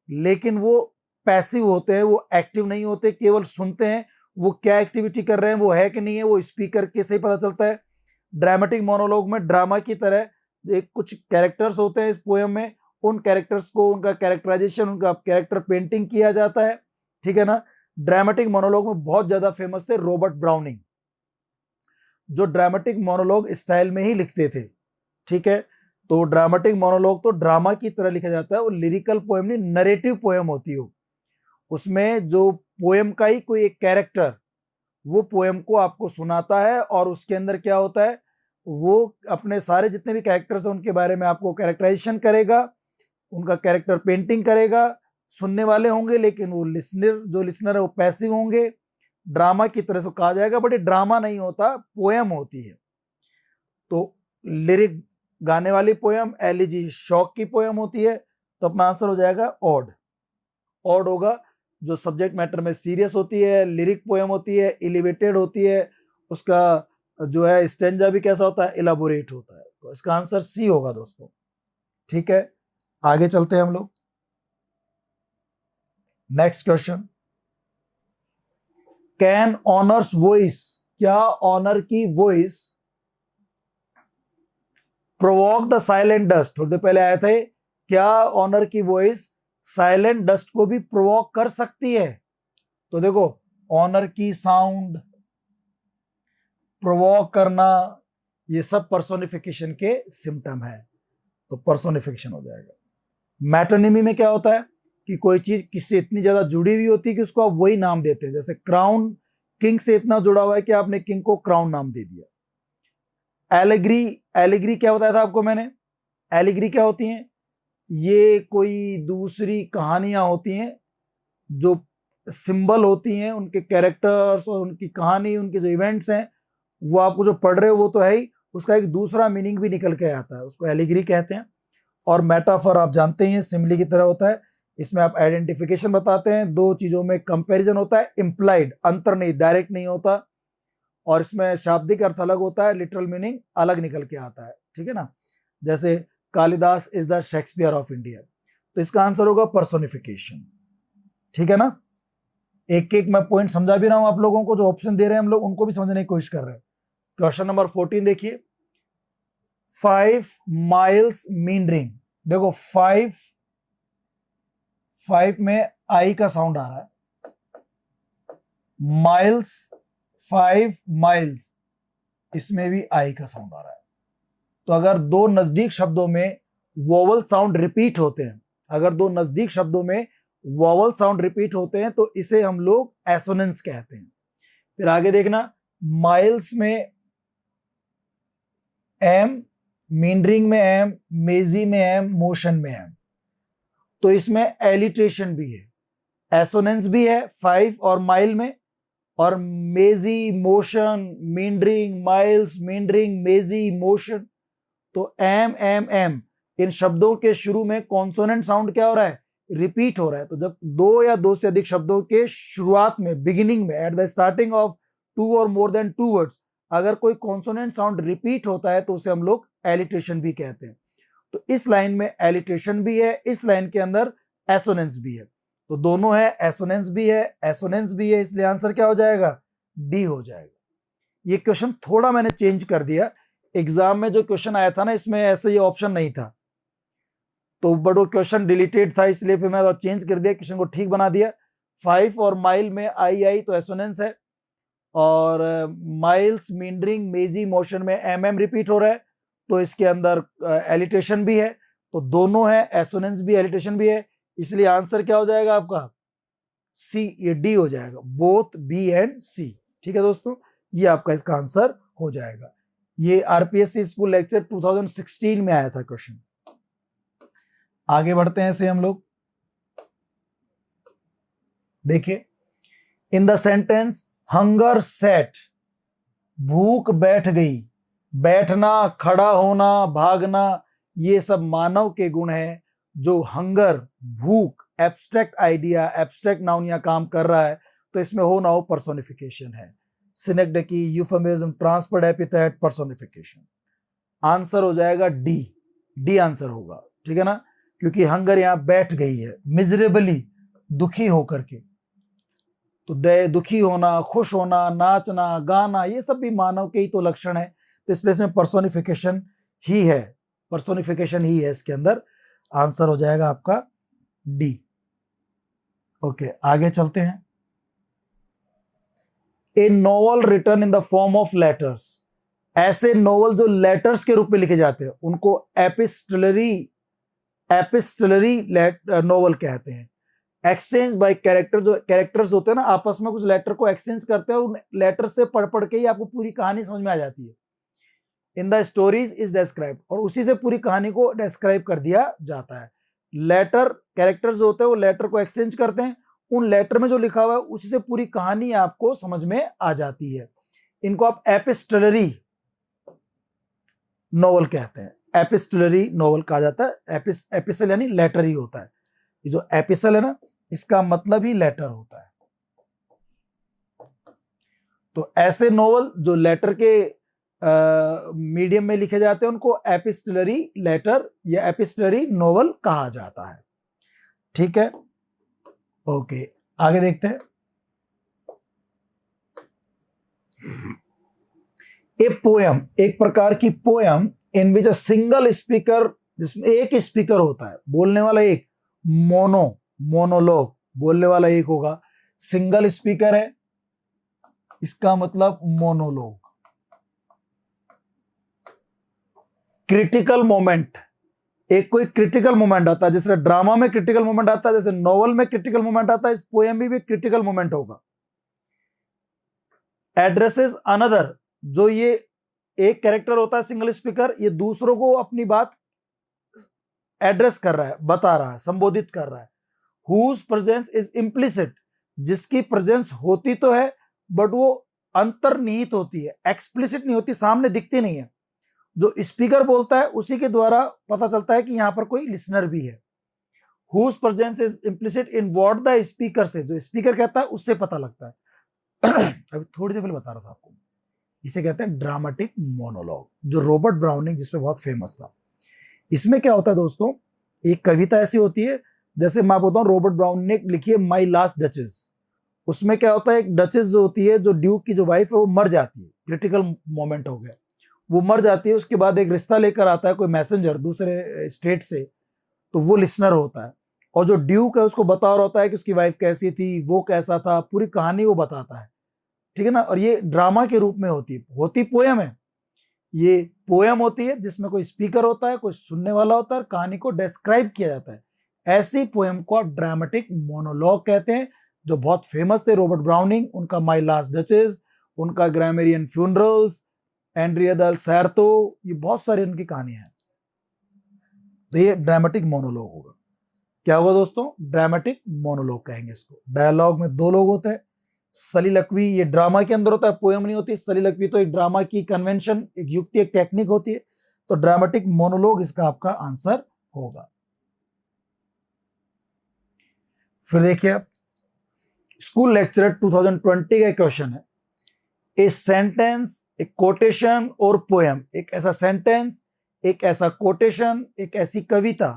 लेकिन वो पैसिव होते हैं, वो एक्टिव नहीं होते, केवल सुनते हैं। वो क्या एक्टिविटी कर रहे हैं, वो है कि नहीं है, वो स्पीकर के से ही पता चलता है। ड्रामेटिक मोनोलॉग में ड्रामा की तरह एक कुछ कैरेक्टर्स होते हैं इस पोयम में, उन कैरेक्टर्स को, उनका कैरेक्टराइजेशन, उनका कैरेक्टर पेंटिंग किया जाता है। ठीक है ना। ड्रामेटिक मोनोलॉग में बहुत ज्यादा फेमस थे रॉबर्ट ब्राउनिंग, जो ड्रामेटिक मोनोलॉग स्टाइल में ही लिखते थे। ठीक है, तो ड्रामेटिक मोनोलॉग तो ड्रामा की तरह लिखा जाता है, वो लिरिकल पोएम नहीं, नरेटिव पोएम होती है। उसमें जो पोएम का ही कोई एक कैरेक्टर वो पोएम को आपको सुनाता है, और उसके अंदर क्या होता है, वो अपने सारे जितने भी कैरेक्टर्स हैं उनके बारे में आपको कैरेक्टराइजेशन करेगा, उनका कैरेक्टर पेंटिंग करेगा। सुनने वाले होंगे, लेकिन वो जो लिसनर है वो पैसिव होंगे। ड्रामा की तरह से कहा जाएगा, बट ये ड्रामा नहीं होता, पोएम होती है। तो लिरिक गाने वाली पोएम, एलिजी शौक की पोएम होती है। तो अपना आंसर हो जाएगा ऑड। ऑड होगा जो सब्जेक्ट मैटर में सीरियस होती है, लिरिक पोएम होती है, एलिवेटेड होती है, उसका जो है स्टेंजा भी कैसा होता है, इलाबोरेट होता है। तो इसका आंसर सी होगा दोस्तों। ठीक है, आगे चलते हैं हम लोग। Next question, can honours voice, क्या ऑनर की voice provoke the silent dust, थोड़ी देर पहले आए थे, क्या ऑनर की वॉइस साइलेंट डस्ट को भी प्रोवोक कर सकती है? तो देखो, ऑनर की साउंड, प्रोवोक करना, ये सब पर्सोनिफिकेशन के सिम्टम है, तो पर्सोनिफिकेशन हो जाएगा। मैटरनिमी में क्या होता है कि कोई चीज किससे इतनी ज्यादा जुड़ी हुई होती है कि उसको आप वही नाम देते हैं। जैसे क्राउन किंग से इतना जुड़ा हुआ है कि आपने किंग को क्राउन नाम दे दिया। एलिग्री, एलिग्री क्या बताया था आपको मैंने? एलिग्री क्या होती हैं? ये कोई दूसरी कहानियां होती हैं जो सिंबल होती हैं, उनके कैरेक्टर्स और उनकी कहानी, उनके जो इवेंट्स हैं वो आपको जो पढ़ रहे हो वो तो है ही, उसका एक दूसरा मीनिंग भी निकल के आता है, उसको एलिग्री कहते हैं। और मेटाफर आप जानते हैं सिमिली की तरह होता है, इसमें आप आइडेंटिफिकेशन बताते हैं, दो चीजों में कंपैरिजन होता है, इंप्लाइड, अंतर नहीं, डायरेक्ट नहीं होता, और इसमें शाब्दिक अर्थ अलग होता है, लिटरल मीनिंग अलग निकल के आता है। ठीक है ना, जैसे Kalidas is the Shakespeare of India, तो इसका आंसर होगा पर्सोनिफिकेशन। ठीक है ना, एक एक मैं पॉइंट समझा भी रहा हूं आप लोगों को, जो ऑप्शन दे रहे हैं हम लोग उनको भी समझने की कोशिश कर रहे हैं। क्वेश्चन नंबर 14 देखिए, 5 माइल्स मींडरिंग, देखो 5 में आई का साउंड आ रहा है, माइल्स, 5 माइल्स, इसमें भी आई का साउंड आ रहा है। तो अगर दो नजदीक शब्दों में वोवल साउंड रिपीट होते हैं, अगर दो नजदीक शब्दों में वोवल साउंड रिपीट होते हैं तो इसे हम लोग एसोनेंस कहते हैं। फिर आगे देखना, माइल्स में एम, मींडरिंग में एम, मेजी में एम, मोशन में एम, तो इसमें एलिट्रेशन भी है, एसोनेंस भी है 5 और माइल में, और मेजी, मोशन, मींडरिंग, माइल्स, मींडरिंग, मेजी, मोशन। तो एम एम एम, इन शब्दों के शुरू में कॉन्सोनेंट साउंड क्या हो रहा है, रिपीट हो रहा है। तो जब दो या दो से अधिक शब्दों के शुरुआत में, बिगिनिंग में, एट द स्टार्टिंग ऑफ 2 और मोर देन 2 वर्ड्स, अगर कोई कॉन्सोनेंट साउंड रिपीट होता है तो उसे हम लोग एलिट्रेशन भी कहते हैं। तो इस लाइन में एलिट्रेशन भी है, इस लाइन के अंदर एसोनेंस भी है, तो दोनों है, एसोनेंस भी है, एसोनेंस भी है, इसलिए आंसर क्या हो जाएगा? डी हो जाएगा। ये क्वेश्चन थोड़ा मैंने चेंज कर दिया, एग्जाम में जो क्वेश्चन आया था ना इसमें ऐसे ये ऑप्शन नहीं था, तो बट वो क्वेश्चन डिलीटेड था, इसलिए फिर मैं चेंज कर दिया, क्वेश्चन को ठीक बना दिया। 5 और माइल में आई तो एसोनेंस है, और माइल्स मींडरिंग मेजी मोशन में एम रिपीट हो रहा है, तो इसके अंदर एलिटेशन भी है, तो दोनों है, एसोनेंस भी एलिटेशन भी है, इसलिए आंसर क्या हो जाएगा आपका? सी, ये डी हो जाएगा, बोथ बी एंड सी। ठीक है दोस्तों, ये आपका इसका आंसर हो जाएगा। ये आरपीएससी स्कूल लेक्चर 2016 में आया था क्वेश्चन। आगे बढ़ते हैं ऐसे हम लोग, देखिए, in the sentence hunger set, भूख बैठ गई, बैठना, खड़ा होना, भागना, ये सब मानव के गुण हैं। जो हंगर, भूख, एब्स्ट्रैक्ट आइडिया, एब्स्ट्रैक्ट नाउन या काम कर रहा है, तो इसमें हो ना हो पर्सोनिफिकेशन है। Synecdoche, euphemism, transferred epithet, personification. Answer हो जाएगा डी, डी आंसर होगा, ठीक है ना, क्योंकि हंगर यहां बैठ गई है, मिजरेबली, दुखी होकर के, तो दुखी होना, खुश होना, नाचना, गाना, ये सब भी मानव के ही तो लक्षण है, तो इसलिए इसमें पर्सोनिफिकेशन ही है, पर्सोनिफिकेशन ही है इसके अंदर। आंसर हो जाएगा आपका डी। ओके, आगे चलते हैं। A novel written in the form of letters, ऐसे नॉवल जो लेटर्स के रूप में लिखे जाते हैं उनको एपिस्टलरी नॉवल कहते हैं। एक्सचेंज बाय कैरेक्टर, जो कैरेक्टर्स होते हैं ना आपस में कुछ लेटर को एक्सचेंज करते हैं, और उन लेटर से पढ़ पढ़ के ही आपको पूरी कहानी समझ में आ जाती है। In the stories is describe, और उसी से पूरी कहानी को डिस्क्राइब कर दिया जाता है। लेटर, कैरेक्टर्स जो होते हैं वो लेटर को एक्सचेंज करते हैं, उन लेटर में जो लिखा हुआ है उसी से पूरी कहानी आपको समझ में आ जाती है। इनको आप एपिस्टलरी नॉवल कहते हैं, एपिस्टलरी नॉवल कहा जाता है। एपिसल यानी लेटर ही होता है, ये जो एपिसल है ना इसका मतलब ही लेटर होता है। तो ऐसे नॉवल जो लेटर के मीडियम में लिखे जाते हैं उनको एपिस्टलरी लेटर या एपिस्टलरी नॉवल कहा जाता है। ठीक है, ओके, आगे देखते हैं। ए पोयम, एक प्रकार की poem in which a single speaker, जिसमें एक स्पीकर होता है, बोलने वाला एक, मोनोलॉग, बोलने वाला एक होगा, सिंगल स्पीकर है, इसका मतलब मोनोलॉग। क्रिटिकल मोमेंट, एक कोई क्रिटिकल मोमेंट आता है, जैसे ड्रामा में क्रिटिकल मोमेंट आता है, जैसे नॉवल में क्रिटिकल मोमेंट आता है, इस पोएम में भी क्रिटिकल मोमेंट होगा। एड्रेसेस अनदर, जो ये एक कैरेक्टर होता है सिंगल स्पीकर, ये दूसरों को अपनी बात एड्रेस कर रहा है, बता रहा है, संबोधित कर रहा है। हुज प्रेजेंस इज इम्प्लिसिट, जिसकी प्रेजेंस होती तो है बट वो अंतर्निहित होती है, एक्सप्लिसिट नहीं होती, सामने दिखती नहीं है। जो स्पीकर बोलता है उसी के द्वारा पता चलता है कि यहां पर कोई लिसनर भी है। Whose presence is implicit in what the speaker से, जो स्पीकर कहता है उससे पता लगता है। अभी थोड़ी देर पहले बता रहा था आपको, इसे कहते हैं ड्रामेटिक मोनोलॉग, जो रॉबर्ट ब्राउनिंग जिसमें बहुत फेमस था। इसमें क्या होता है दोस्तों, एक कविता ऐसी होती है, जैसे मैं बोलता हूँ रॉबर्ट ब्राउनिंग ने लिखी है माई लास्ट डचेस। उसमें क्या होता है, एक डचेस जो होती है, जो ड्यूक की जो वाइफ है वो मर जाती है, क्रिटिकल मोमेंट हो गया, वो मर जाती है। उसके बाद एक रिश्ता लेकर आता है कोई मैसेंजर दूसरे स्टेट से, तो वो लिसनर होता है, और जो ड्यूक है उसको बता रहा होता है कि उसकी वाइफ कैसी थी, वो कैसा था, पूरी कहानी वो बताता है, ठीक है ना। और ये ड्रामा के रूप में होती पोयम है, ये पोयम होती है जिसमें कोई स्पीकर होता है, कोई सुनने वाला होता है, कहानी को डिस्क्राइब किया जाता है। ऐसी पोयम को आप ड्रामेटिक मोनोलॉग कहते हैं, जो बहुत फेमस थे रॉबर्ट ब्राउनिंग, उनका माई लास्ट डचेस, उनका ग्रामेरियन फ्यूनरल्स, एंड्रिया दल सैरतो, ये बहुत सारी उनकी कहानियां हैं। तो ये ड्रामेटिक मोनोलॉग होगा। क्या होगा दोस्तों, ड्रामेटिक मोनोलॉग कहेंगे इसको। डायलॉग में दो लोग होते हैं, सलीलकवी ये ड्रामा के अंदर होता है, पोएम नहीं होती। सलीलकवी तो एक ड्रामा की कन्वेंशन, एक युक्ति, एक टेक्निक होती है। तो ड्रामेटिक मोनोलॉग इसका आपका आंसर होगा। फिर देखिए आप, स्कूल लेक्चरर 2020 का क्वेश्चन है, ए सेंटेंस, एक कोटेशन और पोएम, एक ऐसा सेंटेंस, एक ऐसा कोटेशन, एक ऐसी कविता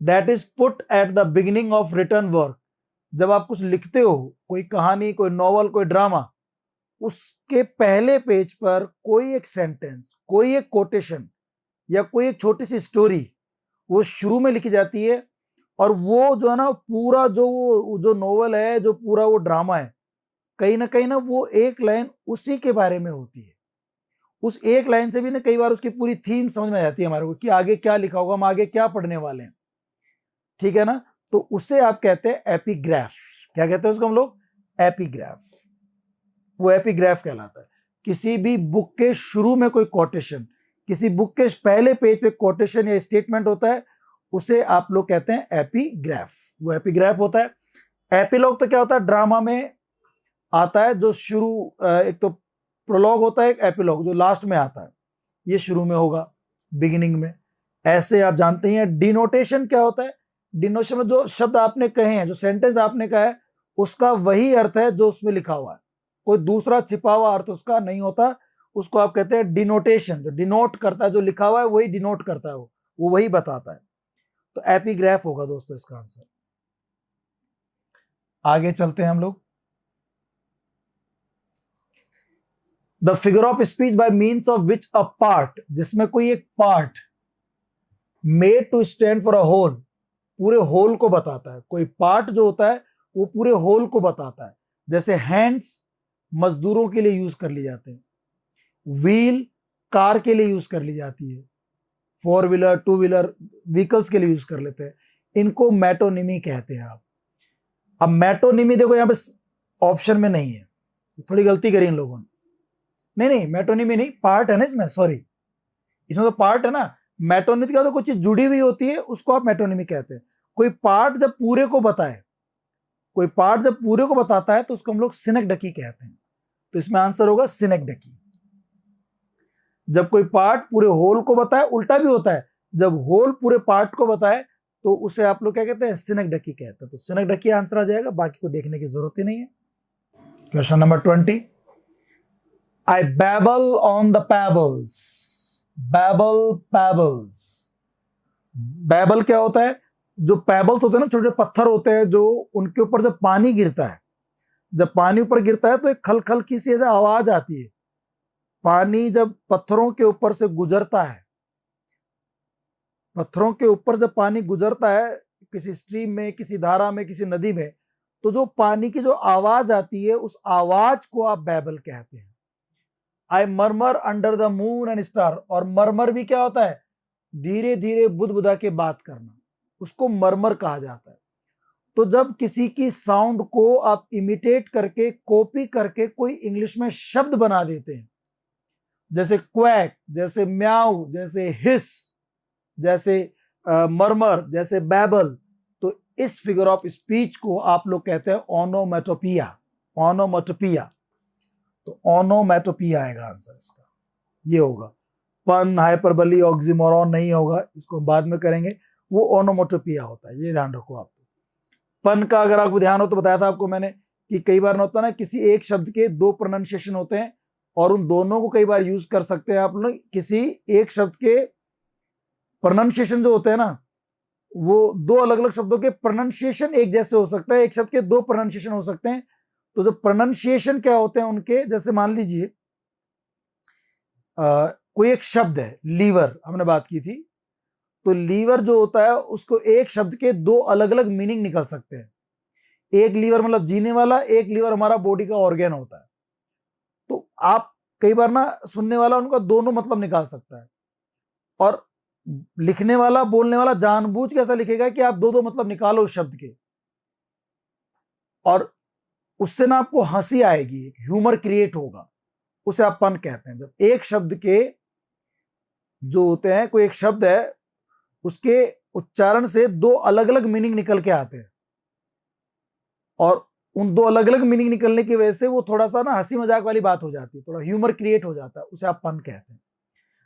that is put at the beginning of written work. जब आप कुछ लिखते हो, कोई कहानी, कोई नॉवल, कोई ड्रामा, उसके पहले पेज पर कोई एक सेंटेंस, कोई एक कोटेशन या कोई एक छोटी सी स्टोरी वो शुरू में लिखी जाती है, और वो जो है ना पूरा जो नॉवल है, जो पूरा वो ड्रामा है, कहीं ना वो एक लाइन उसी के बारे में होती है। उस एक लाइन से भी ना कई बार उसकी पूरी थीम समझ में आ जाती है हमारे को कि आगे क्या लिखा होगा, हम आगे क्या पढ़ने वाले हैं। ठीक है ना, तो उसे आप कहते हैं एपिग्राफ। क्या कहते हैं उसको हम लोग? एपिग्राफ। वो एपिग्राफ कहलाता है। किसी भी बुक के शुरू में कोई कोटेशन, किसी बुक के पहले पेज पे कोटेशन या स्टेटमेंट होता है, उसे आप लोग कहते हैं एपिग्राफ। वो एपिग्राफ होता है। एपिलॉग तो क्या होता है, ड्रामा में आता है जो शुरू, एक तो प्रोलॉग होता है, एक एपिलॉग जो लास्ट में आता है, ये शुरू में होगा, बिगिनिंग में। ऐसे आप जानते हैं। डिनोटेशन क्या होता है? डिनोटेशन में जो शब्द आपने कहे हैं, जो सेंटेंस आपने कहा है, उसका वही अर्थ है जो उसमें लिखा हुआ है, कोई दूसरा छिपा हुआ अर्थ उसका नहीं होता। उसको आप कहते हैं डिनोटेशन। जो डिनोट करता है, जो लिखा हुआ है वही डिनोट करता है, वो वही बताता है। तो एपिग्राफ होगा दोस्तों इसका आंसर। आगे चलते हैं हम लोग। The figure of speech by means of which a part, जिसमें कोई एक part made to stand for a whole, पूरे होल को बताता है। कोई पार्ट जो होता है वो पूरे होल को बताता है। जैसे हैंड्स मजदूरों के लिए यूज कर ली जाते हैं, व्हील कार के लिए यूज कर ली जाती है, 4 व्हीलर 2 व्हीलर व्हीकल्स के लिए यूज कर लेते हैं। इनको मेटोनिमी कहते हैं आप। अब मेटोनिमी देखो यहां पे ऑप्शन में नहीं है, थोड़ी गलती करी इन लोगों ने। नहीं मेटोनिमी नहीं, पार्ट है ना इसमें, सॉरी, इसमें तो पार्ट है ना। मेटोनिमी क्या होता है? कोई चीज जुड़ी हुई होती है उसको आप मेटोनिमी कहते हैं। कोई पार्ट जब पूरे को बताए, कोई पार्ट जब पूरे को बताता है तो उसको हम लोग सिनेक्डकी कहते हैं। तो इसमें आंसर होगा सिनेक्डकी। जब कोई पार्ट पूरे होल को बताए, उल्टा भी होता है, जब होल पूरे पार्ट को बताए तो उसे आप लोग क्या कहते हैं? सिनेक्डकी कहते हैं। तो सिनेक्डकी आंसर आ जाएगा, बाकी को देखने की जरूरत ही नहीं है। Question number 20, I babble on the pebbles. Babble pebbles. Babble क्या होता है? जो पेबल्स होते हैं ना, छोटे पत्थर होते हैं, जो उनके ऊपर जब पानी गिरता है, जब पानी ऊपर गिरता है तो एक खल खल की सी ऐसे आवाज आती है। पानी जब पत्थरों के ऊपर से गुजरता है, पत्थरों के ऊपर जब पानी गुजरता है किसी स्ट्रीम में, किसी धारा में, किसी नदी में, तो जो पानी की जो आवाज आती है, उस आवाज को आप बैबल कहते हैं। I murmur under the moon and star. और मरमर भी क्या होता है? धीरे धीरे बुदबुदा के बात करना, उसको मरमर कहा जाता है। तो जब किसी की साउंड को आप इमिटेट करके, कॉपी करके कोई इंग्लिश में शब्द बना देते हैं, जैसे क्वैक, जैसे म्याऊ, जैसे हिस, जैसे मरमर, जैसे बैबल, तो इस फिगर ऑफ स्पीच को आप लोग कहते हैं ओनोमेटोपिया। ओनोमेटोपिया। तो ओनोमेटोपिया आएगा आंसर इसका, ये होगा। पन, हाइपरबली, ऑक्सीमोरॉन नहीं होगा, इसको हम बाद में करेंगे। वो ओनोमेटोपिया होता है, ये ध्यान रखो आप। पन का अगर आपको ध्यान हो तो बताया था आपको मैंने कि कई बार होता है ना, किसी एक शब्द के 2 प्रोनाउंसिएशन होते हैं और उन दोनों को कई बार यूज कर सकते हैं आप लोग। किसी एक शब्द के प्रोनाउंसिएशन जो होते हैं ना, वो 2 अलग अलग शब्दों के प्रोनाउंसिएशन एक जैसे हो सकता है, एक शब्द के 2 प्रोनाउंसिएशन हो सकते हैं। तो जो प्रोनाउंसिएशन क्या होते हैं उनके, जैसे मान लीजिए कोई एक शब्द है लीवर, हमने बात की थी, तो लीवर जो होता है उसको एक शब्द के 2 अलग अलग मीनिंग निकल सकते हैं। एक लीवर मतलब जीने वाला, एक लीवर हमारा बॉडी का ऑर्गेन होता है। तो आप कई बार ना, सुनने वाला उनका दोनों मतलब निकाल सकता है, और लिखने वाला, बोलने वाला जानबूझ के ऐसा लिखेगा कि आप 2 मतलब निकालो उस शब्द के, और उससे ना आपको हंसी आएगी, ह्यूमर क्रिएट होगा, उसे आप पन कहते हैं। जब एक शब्द के जो होते हैं, कोई एक शब्द है, उसके उच्चारण से 2 अलग अलग मीनिंग निकल के आते हैं, और उन 2 अलग अलग मीनिंग निकलने की वजह से वो थोड़ा सा ना हंसी मजाक वाली बात हो जाती है, थोड़ा ह्यूमर क्रिएट हो जाता है, उसे आप पन कहते हैं।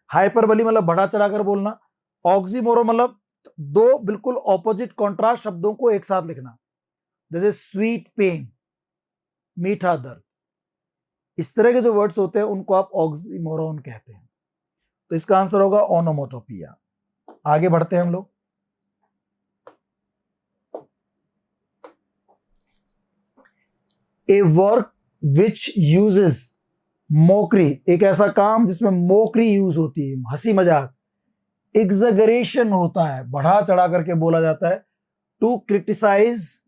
हाइपरबली मतलब बढ़ा चढ़ाकर बोलना। ऑक्सीमोरो मतलब 2 बिल्कुल ऑपोजिट कॉन्ट्रास्ट शब्दों को एक साथ लिखना, जैसे स्वीट पेन, मीठा दर्द। इस तरह के जो वर्ड्स होते हैं उनको आप ऑक्सीमोरॉन कहते हैं। तो इसका आंसर होगा ओनोमोटोपिया। आगे बढ़ते हैं हम लोग। ए वर्क विच यूजेस मोकरी, एक ऐसा काम जिसमें मोकरी यूज होती है, हंसी मजाक। एग्जैगरेशन होता है, बढ़ा चढ़ा करके बोला जाता है। टू क्रिटिसाइज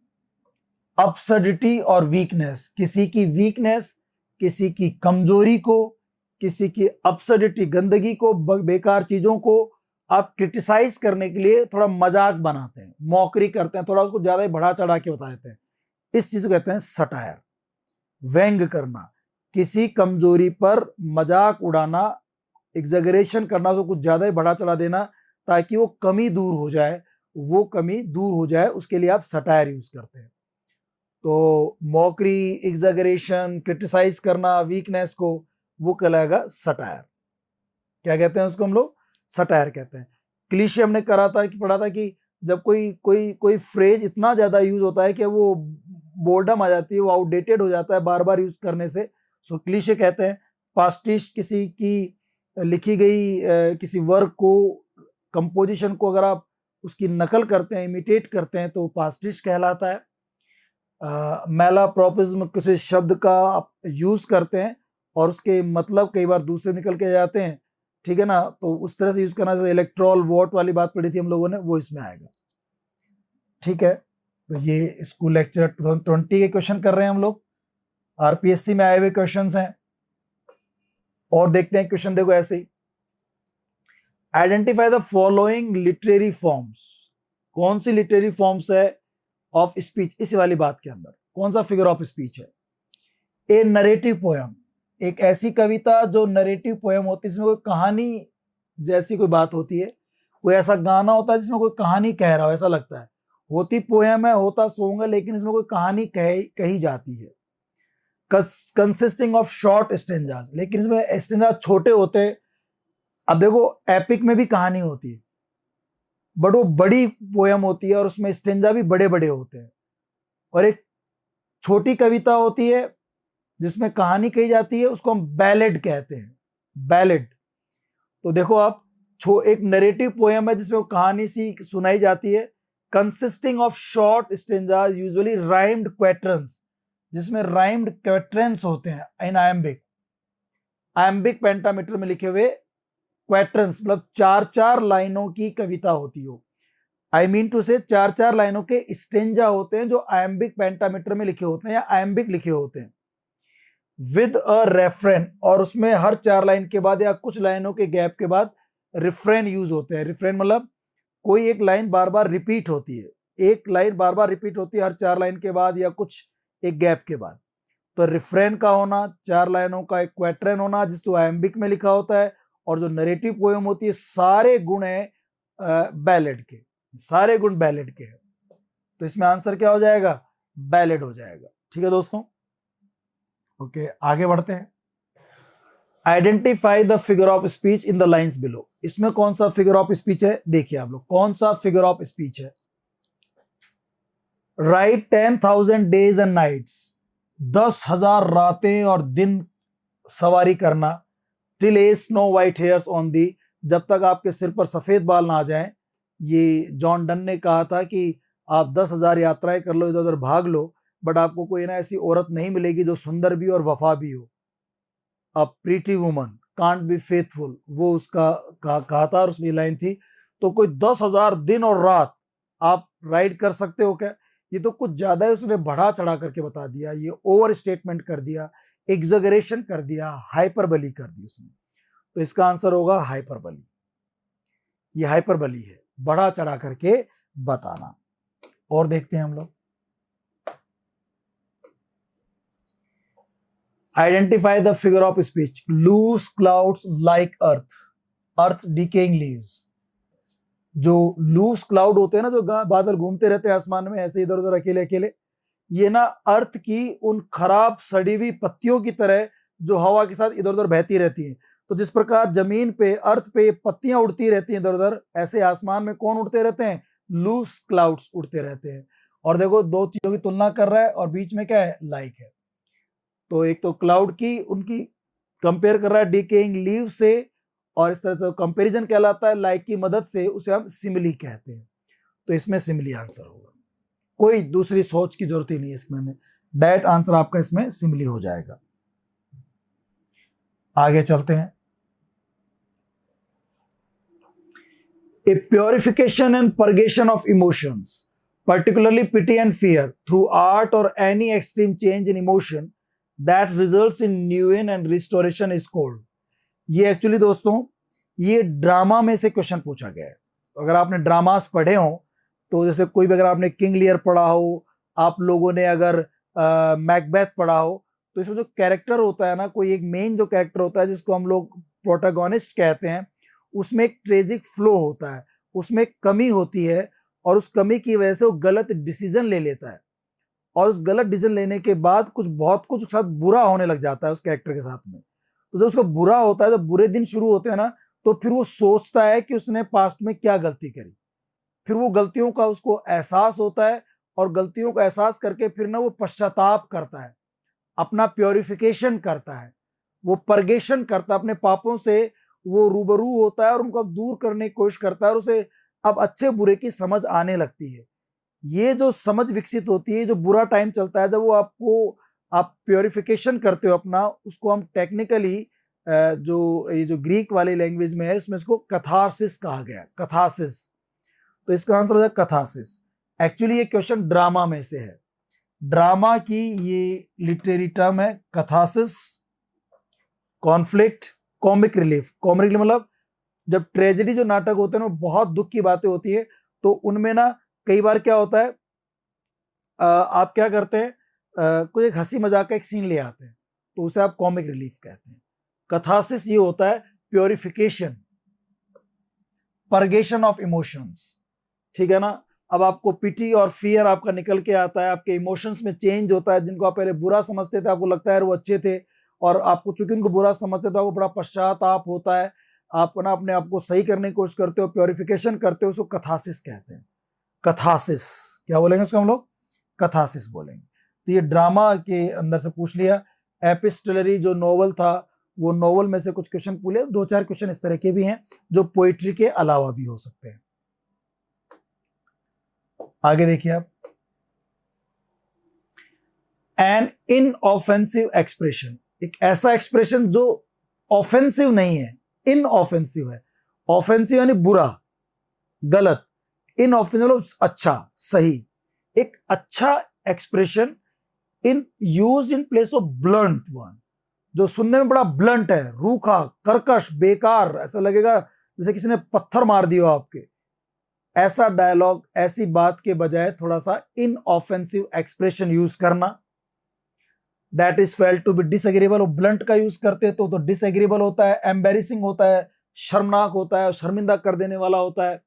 अब्सर्डिटी और वीकनेस, किसी की वीकनेस, किसी की कमजोरी को, किसी की अब्सर्डिटी, गंदगी को, बेकार चीजों को आप क्रिटिसाइज करने के लिए थोड़ा मजाक बनाते हैं, मौकरी करते हैं, थोड़ा उसको ज्यादा ही बढ़ा चढ़ा के बता देते हैं। इस चीज को कहते हैं सटायर, व्यंग करना, किसी कमजोरी पर मजाक उड़ाना, एग्जैगरेशन करना, उसको कुछ ज्यादा ही बढ़ा चढ़ा देना ताकि वो कमी दूर हो जाए, वो कमी दूर हो जाए, उसके लिए आप सटायर यूज करते हैं। तो मॉकरी, एग्जैगरेशन, क्रिटिसाइज करना वीकनेस को, वो कहलाएगा सटायर। क्या कहते हैं उसको हम लोग? सटायर कहते हैं। क्लीशे हमने करा था कि पढ़ा था कि जब कोई कोई कोई फ्रेज इतना ज्यादा यूज होता है कि वो बोर्डम आ जाती है, वो आउटडेटेड हो जाता है बार बार यूज करने से, सो क्लीशे कहते हैं। पास्टिश, किसी की लिखी गई किसी वर्क को, कंपोजिशन को अगर आप उसकी नकल करते हैं, इमिटेट करते हैं, तो पास्टिश कहलाता है। मैलाप्रोपिज्म, किसी शब्द का आप यूज करते हैं और उसके मतलब कई बार दूसरे निकल के जाते हैं, ठीक है ना, तो उस तरह से यूज करना। जैसे इलेक्ट्रॉल वोट वाली बात पढ़ी थी हम लोगों ने, वो इसमें आएगा। ठीक है, तो ये स्कूल लेक्चर 2020 के क्वेश्चन कर रहे हैं हम लोग, आरपीएससी में आए हुए क्वेश्चन हैं। और देखते हैं क्वेश्चन, देखो ऐसे ही, identify the following literary forms. कौन सी लिटरेरी फॉर्म्स है ऑफ स्पीच इस वाली बात के अंदर? कौन सा फिगर ऑफ स्पीच है? ए नरेटिव पोयम, एक ऐसी कविता जो नरेटिव पोयम होती है, जिसमें कोई कहानी जैसी कोई बात होती है, कोई ऐसा गाना होता है जिसमें कोई कहानी कह रहा हो, ऐसा लगता है। होती पोयम है, होता सॉन्ग है, लेकिन इसमें कोई कहानी कही जाती है। कंसिस्टिंग ऑफ शॉर्ट स्टेंजास, लेकिन इसमें स्टेंजा छोटे होते हैं। अब देखो, एपिक में भी कहानी होती है, बट वो बड़ी पोयम होती है और उसमें स्टेंजा भी बड़े बड़े होते हैं। और एक छोटी कविता होती है जिसमें कहानी कही जाती है, उसको हम बैलेड कहते हैं, बैलेड। तो देखो आप, एक नरेटिव पोयम है जिसमें वो कहानी सी सुनाई जाती है, consisting of short stanzas, usually rhymed quatrains, जिसमें राइम्ड क्वेट्रंस होते हैं इन आयम्बिक पेंटामीटर में लिखे हुए क्वेट्रंस, मतलब चार चार लाइनों की कविता होती हो। आई मीन टू से चार चार लाइनों के स्टेंजा होते हैं जो आयम्बिक पेंटामीटर में लिखे होते हैं या आयम्बिक लिखे होते हैं, विद अ रेफरेन, और उसमें हर चार लाइन के बाद या कुछ लाइनों के गैप के बाद रिफ्रेन यूज होते हैं। रिफ्रेन मतलब कोई एक लाइन बार बार रिपीट होती है, एक लाइन बार बार रिपीट होती है हर चार लाइन के बाद या कुछ एक गैप के बाद। तो रिफ्रेन का होना, चार लाइनों का एक क्वेट्रेन होना जिसको आयम्बिक में लिखा होता है, और जो नरेटिव पोयम होती है, सारे गुण है बैलेड के, सारे गुण बैलेड के हैं। तो इसमें आंसर क्या हो जाएगा? बैलेड हो जाएगा। ठीक है दोस्तों, ओके, आगे बढ़ते हैं। Identify the figure of speech in the lines below. इसमें कौन सा फिगर ऑफ स्पीच है? देखिए आप लोग, कौन सा फिगर ऑफ स्पीच है? राइट 10,000 डेज एंड नाइट्स, 10,000 रातें और दिन सवारी करना, till A snow white hairs on the, जब तक आपके सिर पर सफेद बाल ना आ जाएं। ये जॉन डन ने कहा था कि आप 10,000 यात्राएं कर लो, इधर उधर भाग लो, बट आपको कोई ना ऐसी औरत नहीं मिलेगी जो सुंदर भी और वफा भी हो। A pretty woman can't be faithful, वो उसका कहा था और उसमें लाइन थी। तो कोई 10,000 दिन और रात आप राइड कर सकते हो क्या? ये तो कुछ ज्यादा है, उसने बढ़ा चढ़ा करके बता दिया, ये ओवर स्टेटमेंट कर दिया, एग्जैगरेशन कर दिया, हाइपरबली कर दी उसने। तो इसका आंसर होगा हाइपरबली। ये हाइपरबली है, बढ़ा चढ़ा करके बताना। और देखते हैं हम लोग, identify the figure of speech. Loose clouds like earth decaying leaves. जो लूज क्लाउड होते हैं ना, जो बादल घूमते रहते हैं आसमान में ऐसे इधर उधर अकेले अकेले, ये ना अर्थ की उन खराब सड़ी हुई पत्तियों की तरह जो हवा के साथ इधर उधर बहती रहती हैं। तो जिस प्रकार जमीन पे, अर्थ पे पत्तियां उड़ती रहती हैं इधर उधर, ऐसे आसमान में कौन उड़ते रहते हैं? लूज क्लाउड्स उड़ते रहते हैं। और देखो, दो चीजों की तुलना कर रहा है और बीच में क्या है? लाइक है। तो एक तो क्लाउड की उनकी कंपेयर कर रहा है डिकेइंग लीव से, और इस तरह से कंपैरिजन कहलाता है लाइक की मदद से, उसे हम सिमिली कहते हैं। तो इसमें सिमिली आंसर होगा, कोई दूसरी सोच की जरूरत ही नहीं है इसमें, दैट आंसर आपका इसमें सिमिली हो जाएगा। आगे चलते हैं। A purification and purgation of emotions, particularly pity and fear, through art or any extreme change in emotion that results in renewal and restoration is called। ये एक्चुअली दोस्तों ये ड्रामा में से क्वेश्चन पूछा गया है। अगर आपने ड्रामास पढ़े हो तो जैसे कोई भी, अगर आपने किंग लियर पढ़ा हो, आप लोगों ने अगर मैकबेथ पढ़ा हो, तो इसमें जो कैरेक्टर होता है ना, कोई एक मेन जो कैरेक्टर होता है जिसको हम लोग प्रोटैगोनिस्ट कहते हैं, उसमें एक ट्रेजिक फ्लो होता है, उसमें एक कमी होती है और उस कमी की वजह से वो गलत डिसीजन ले लेता है और उस गलत डिसीजन लेने के बाद बहुत कुछ उसके साथ बुरा होने लग जाता है उस कैरेक्टर के साथ में। तो जब उसका बुरा होता है, जब बुरे दिन शुरू होते हैं ना, तो फिर वो सोचता है कि उसने पास्ट में क्या गलती करी, फिर वो गलतियों का उसको एहसास होता है और गलतियों का एहसास करके फिर ना वो पश्चाताप करता है, अपना प्योरिफिकेशन करता है, वो परगेशन करता है, अपने पापों से वो रूबरू होता है और उनको दूर करने की कोशिश करता है और उसे अब अच्छे बुरे की समझ आने लगती है। ये जो समझ विकसित होती है, जो बुरा टाइम चलता है, जब वो आप प्योरिफिकेशन करते हो अपना, उसको हम टेक्निकली ये जो ग्रीक वाली लैंग्वेज में है उसमें इसको कथारसिस कहा गया है, कथारसिस। तो इसका आंसर हो जाए कथारसिस। एक्चुअली ये क्वेश्चन ड्रामा में से है, ड्रामा की ये लिटरेरी टर्म है catharsis, conflict, comic relief. Comic relief मतलब जब ट्रेजेडी जो नाटक होते हैं ना, बहुत दुख की बातें होती है, तो उनमें ना कई बार क्या होता है, आप क्या करते हैं, कोई एक हंसी मजाक का एक सीन ले आते हैं, तो उसे आप कॉमिक रिलीफ कहते हैं। कथारसिस ये होता है प्योरिफिकेशन, परगेशन ऑफ इमोशंस, ठीक है ना। अब आपको पिटी और फियर आपका निकल के आता है, आपके इमोशंस में चेंज होता है, जिनको आप पहले बुरा समझते थे, आपको लगता है वो अच्छे थे, और आपको चूंकि उनको बुरा समझते थे, आपको बड़ा पश्चाताप होता है, आप ना अपने आप को सही करने की कोशिश करते हो, प्योरिफिकेशन करते हो, उसको कथारसिस कहते हैं। कथारसिस क्या बोलेंगे उसको हम लोग? कथारसिस बोलेंगे। तो ये ड्रामा के अंदर से पूछ लिया। एपिस्टोलरी जो नोवेल था, वो नोवेल में से कुछ क्वेश्चन पूछे, 2-4 क्वेश्चन इस तरह के भी हैं जो पोइट्री के अलावा भी हो सकते हैं। आगे देखिए आप, एन इनऑफेंसिव एक्सप्रेशन, एक ऐसा एक्सप्रेशन जो ऑफेंसिव नहीं है, इनऑफेंसिव है। ऑफेंसिव यानी बुरा, गलत, इनऑफेंसिव मतलब अच्छा, सही। एक अच्छा expression in used in place of blunt one, जो सुनने में बड़ा ब्लंट है, रूखा, कर्कश, बेकार, ऐसा लगेगा जैसे किसी ने पत्थर मार दिया आपके। ऐसा डायलॉग, ऐसी बात के बजाय थोड़ा सा इनऑफेंसिव एक्सप्रेशन यूज करना। That is felt to be disagreeable, और ब्लंट का यूज करते तो डिसएग्रीएबल होता है, एम्बेरिसिंग होता है, शर्मनाक होता है, शर्मिंदा कर देने वाला होता है।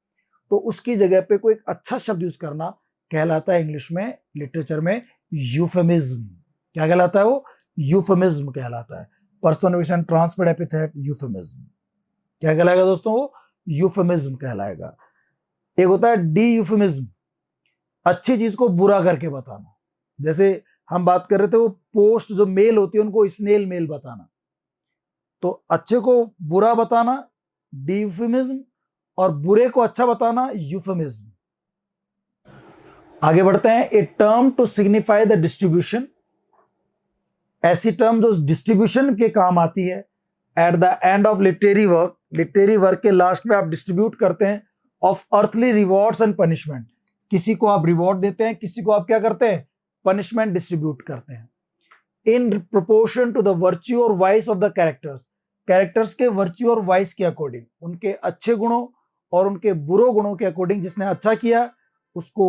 तो उसकी जगह पे कोई एक अच्छा शब्द यूज करना कहलाता है इंग्लिश में, लिटरेचर में, यूफेमिज्म। क्या कहलाता है वो? यूफेमिज्म कहलाता है। Personification, transferred epithet, euphemism. क्या कहलाएगा दोस्तों? वो यूफेमिज्म कहलाएगा। एक होता है डी यूफेमिज्म, अच्छी चीज को बुरा करके बताना। जैसे हम बात कर रहे थे, वो पोस्ट जो मेल होती है उनको स्नेल मेल बताना। तो अच्छे को बुरा बताना डी यूफेमिज्म, और बुरे को अच्छा बताना यूफेमिज्म। आगे बढ़ते हैं। A term to signify the distribution, ऐसी टर्म जो डिस्ट्रीब्यूशन के काम आती है। At the end of literary work, literary work के लास्ट में आप डिस्ट्रीब्यूट करते हैं of earthly rewards and punishment, किसी को आप रिवॉर्ड देते हैं, किसी को आप क्या करते हैं? पनिशमेंट डिस्ट्रीब्यूट करते हैं। In proportion to the virtue और vice of the characters, characters के वर्च्यू और वाइस के अकॉर्डिंग, उनके अच्छे गुणों और उनके बुरे गुणों के अकॉर्डिंग, जिसने अच्छा किया उसको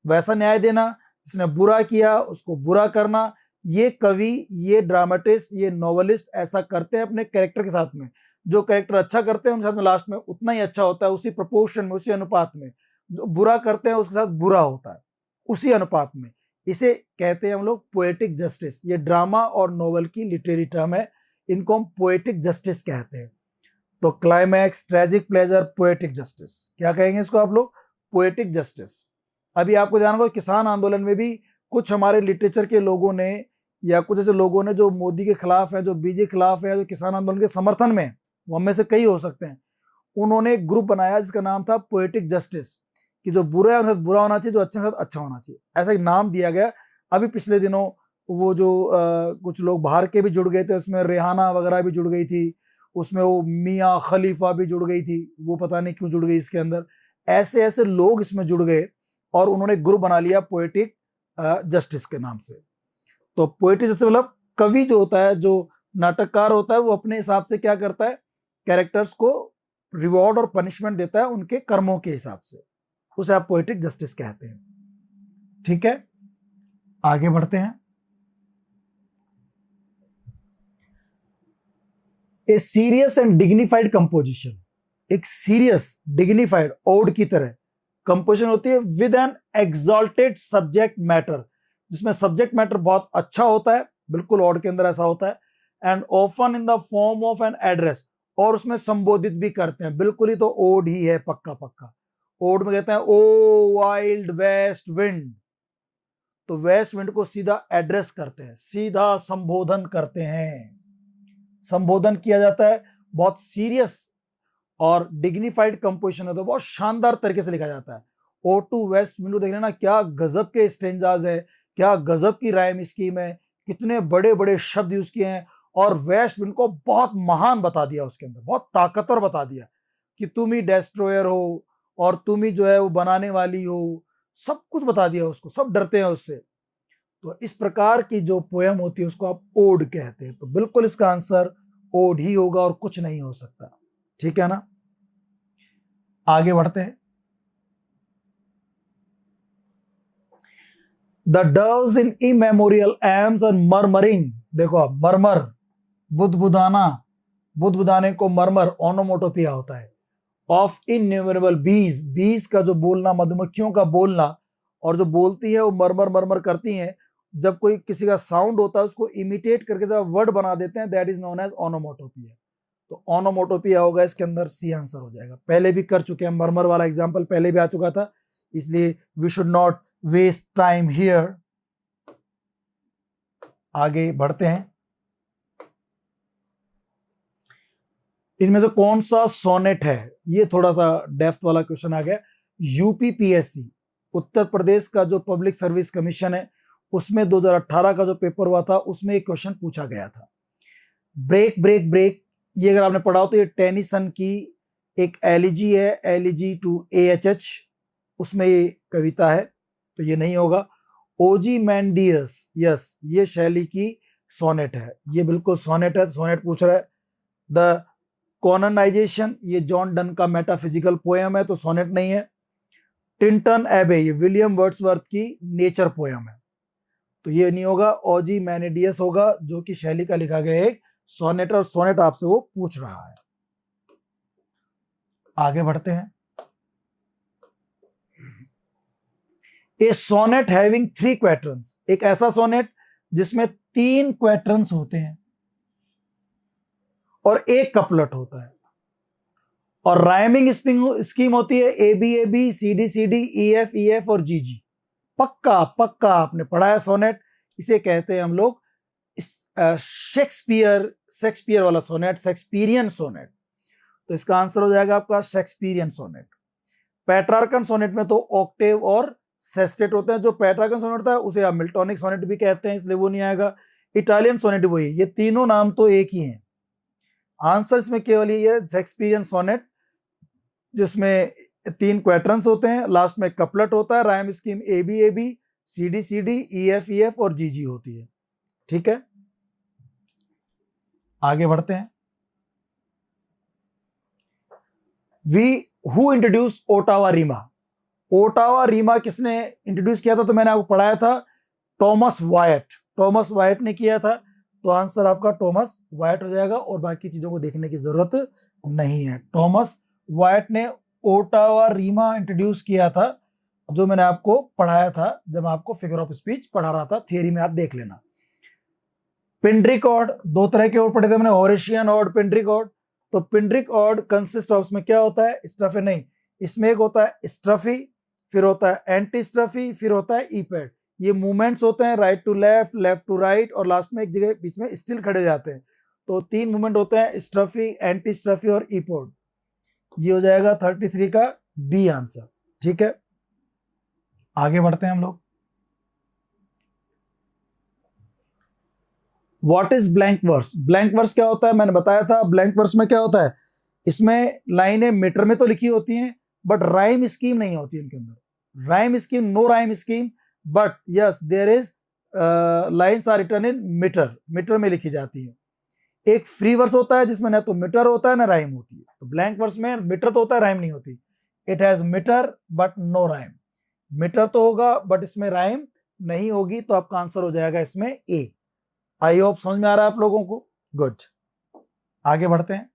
वैसा न्याय देना, जिसने बुरा किया उसको बुरा करना। ये कवि, ये ड्रामेटिस्ट, ये नॉवेलिस्ट ऐसा करते हैं अपने कैरेक्टर के साथ में। जो कैरेक्टर अच्छा करते हैं उनके साथ में लास्ट में उतना ही अच्छा होता है, उसी प्रोपोर्शन में, उसी अनुपात में। जो बुरा करते हैं उसके साथ बुरा होता है, उसी अनुपात में। इसे कहते हैं हम लोग पोएटिक जस्टिस। ये ड्रामा और नोवेल की लिटरेरी टर्म है, इनको हम पोएटिक जस्टिस कहते हैं। तो climax, tragic pleasure, poetic justice, क्या कहेंगे इसको आप लोग? Poetic justice. अभी आपको जानना होगा, किसान आंदोलन में भी कुछ हमारे लिटरेचर के लोगों ने, या कुछ ऐसे लोगों ने जो मोदी के खिलाफ है, जो बीजेपी के खिलाफ है, जो किसान आंदोलन के समर्थन में, वो हम में से कई हो सकते हैं, उन्होंने एक ग्रुप बनाया जिसका नाम था पोएटिक जस्टिस, कि जो बुरा है उनके साथ बुरा होना चाहिए, जो अच्छा है अच्छा होना चाहिए, ऐसा एक नाम दिया गया। अभी पिछले दिनों वो जो कुछ लोग बाहर के भी जुड़ गए थे, उसमें रेहाना वगैरह भी जुड़ गई थी, उसमें वो मियाँ खलीफा भी जुड़ गई थी, वो पता नहीं क्यों जुड़ गई इसके अंदर। ऐसे ऐसे लोग इसमें जुड़ गए और उन्होंने ग्रुप बना लिया पोएटिक जस्टिस के नाम से। तो पोएटिक जस्टिस मतलब कवि जो होता है, जो नाटककार होता है, वो अपने हिसाब से क्या करता है, कैरेक्टर्स को रिवॉर्ड और पनिशमेंट देता है उनके कर्मों के हिसाब से, उसे आप पोएटिक जस्टिस कहते हैं। ठीक है, आगे बढ़ते हैं। A serious and dignified composition, एक सीरियस डिग्निफाइड ओड की तरह कंपोजिशन होती है with an exalted subject matter, जिसमें सब्जेक्ट मैटर बहुत अच्छा होता है, बिल्कुल ओड के अंदर ऐसा होता है, and often in the form of an address, और उसमें संबोधित भी करते हैं, बिल्कुल ही तो ओड ही है, पक्का पक्का। ओड में कहते हैं ओ वाइल्ड वेस्ट विंड, तो वेस्ट विंड को सीधा एड्रेस करते हैं, सीधा संबोधन करते हैं, संबोधन किया जाता है, बहुत सीरियस और डिग्निफाइड कंपोजिशन है, तो बहुत शानदार तरीके से लिखा जाता है। ओ टू वेस्ट विंडो देख लेना, क्या गजब के स्टेंजाज है, क्या गजब की राइम स्कीम है, कितने बड़े बड़े शब्द यूज किए हैं, और वेस्ट विंड को बहुत महान बता दिया, उसके अंदर बहुत ताकतवर बता दिया कि तुम ही डेस्ट्रॉयर हो और तुम ही जो है वो बनाने वाली हो, सब कुछ बता दिया उसको, सब डरते हैं उससे। तो इस प्रकार की जो पोयम होती है उसको आप ओड कहते हैं, तो बिल्कुल इसका आंसर ओड ही होगा और कुछ नहीं हो सकता। ठीक है ना, आगे बढ़ते हैं। The doves in immemorial AIIMS और मरमरिंग, देखो आप, मरमर बुदबुदाना, बुदबुदाने को मरमर ओनोमोटोपिया होता है, ऑफ इन्यूमरेबल बीज, बीज का जो बोलना, मधुमक्खियों का बोलना, और जो बोलती है वो मरमर मरमर करती हैं, जब कोई किसी का साउंड होता है उसको इमिटेट करके जब वर्ड बना देते हैं, that is known as onomatopoeia. तो ओनोमोटोपिया होगा इसके अंदर, सी आंसर हो जाएगा। पहले भी कर चुके हैं, मरमर वाला एग्जांपल पहले भी आ चुका था, इसलिए we should not waste time here. आगे बढ़ते हैं। इनमें से कौन सा सोनेट है, ये थोड़ा सा डेप्थ वाला क्वेश्चन आ गया। यूपीपीएससी, उत्तर प्रदेश का जो पब्लिक सर्विस कमीशन है, उसमें 2018 का जो पेपर हुआ था उसमें एक क्वेश्चन पूछा गया था, ब्रेक ब्रेक ब्रेक, ये अगर आपने पढ़ा हो तो ये टेनिसन की एक एलिजी है, एलिजी टू AHH, उसमें ये कविता है, तो ये नहीं होगा। ओजी मैंडियस, यस, ये शैली की सोनेट है, ये बिल्कुल सोनेट है, सोनेट पूछ रहा है। द कॉलोनाइजेशन, ये जॉन डन का मेटाफिजिकल पोएम है, तो सोनेट नहीं है। टिंटन एबे, ये विलियम वर्ड्सवर्थ की नेचर पोएम है, तो ये नहीं होगा। ओजी मैनिडियस होगा, जो कि शैली का लिखा गया एक सोनेट, और सोनेट आपसे वो पूछ रहा है। आगे बढ़ते हैं। ए सोनेट हैविंग 3 क्वेट्रंस, एक ऐसा सोनेट जिसमें 3 क्वेट्रंस होते हैं और एक कपलट होता है, और राइमिंग स्कीम होती है ABAB CD EF EF और GG। पक्का पक्का आपने पढ़ा है सोनेट, इसे कहते हैं हम लोग शेक्सपियर वाला सोनेट, शेक्सपियरियन सोनेट, तो इसका आंसर हो जाएगा आपका शेक्सपियरियन सोनेट। पेट्रार्कन सोनेट में तो ऑक्टेव और सेस्टेट होते हैं, जो पेट्रार्कन सोनेट था उसे आप मिल्टोनिक सोनेट भी कहते हैं, इसलिए वो नहीं आएगा। इटालियन सोनेट वही, ये तीनों नाम तो एक ही हैं, आंसर इसमें केवल ये है शेक्सपियरियन सोनेट, जिसमें 3 क्वेट्रंस होते हैं, लास्ट में कपलेट होता है, rhyme scheme ABAB CD EF EF और GG होती है। ठीक है, आगे बढ़ते हैं। Who introduce ottava rima, ottava rima किसने इंट्रोड्यूस किया था, तो मैंने आपको पढ़ाया था टॉमस वायट, टॉमस वायट ने किया था, तो आंसर आपका टॉमस वायट हो जाएगा, और बाकी चीजों को देखने की जरूरत नहीं है। टॉमस वायट ने ओटावा रीमा इंट्रोड्यूस किया था, जो मैंने आपको पढ़ाया था जब आपको फिगर ऑफ स्पीच पढ़ा रहा था, थियरी में आप देख लेना। पिंड्रिक ऑड, 2 तरह के ऑड पढ़े थे मैंने, हॉरेशियन ऑड, पिंड्रिक ऑड। तो पिंड्रिक ऑड कंसिस्ट ऑफ, उसमें क्या होता है, स्ट्रफी नहीं, इसमें एक होता है स्ट्रफी, फिर होता है एंटी स्ट्रफी, फिर होता है ईपेड। ये मूवमेंट्स होते हैं right to left, left to right, और लास्ट में एक जगह बीच में स्टिल खड़े जाते हैं, तो 3 मूवमेंट होते हैं, स्ट्रफी, एंटी स्ट्रफी और ईपोड। ये हो जाएगा 33 का बी आंसर। ठीक है, आगे बढ़ते हैं हम लोग। What is blank verse? Blank verse क्या होता है? मैंने बताया था ब्लैंक वर्स में क्या होता है, इसमें लाइनें मीटर में तो लिखी होती हैं बट राइम स्कीम नहीं होती इनके अंदर। Rhyme scheme, no rhyme scheme, but yes there is lines are written in metre, metre में लिखी जाती है। एक फ्री वर्स होता है जिसमें ना तो मीटर होता है ना राइम होती है। तो ब्लैंक वर्स में मीटर तो होता है, राइम नहीं होती। It has metre but no rhyme. Metre तो होगा बट इसमें राइम नहीं होगी, तो आपका आंसर हो जाएगा इसमें ए। आई होप समझ में आ रहा है आप लोगों को? गुड, आगे बढ़ते हैं।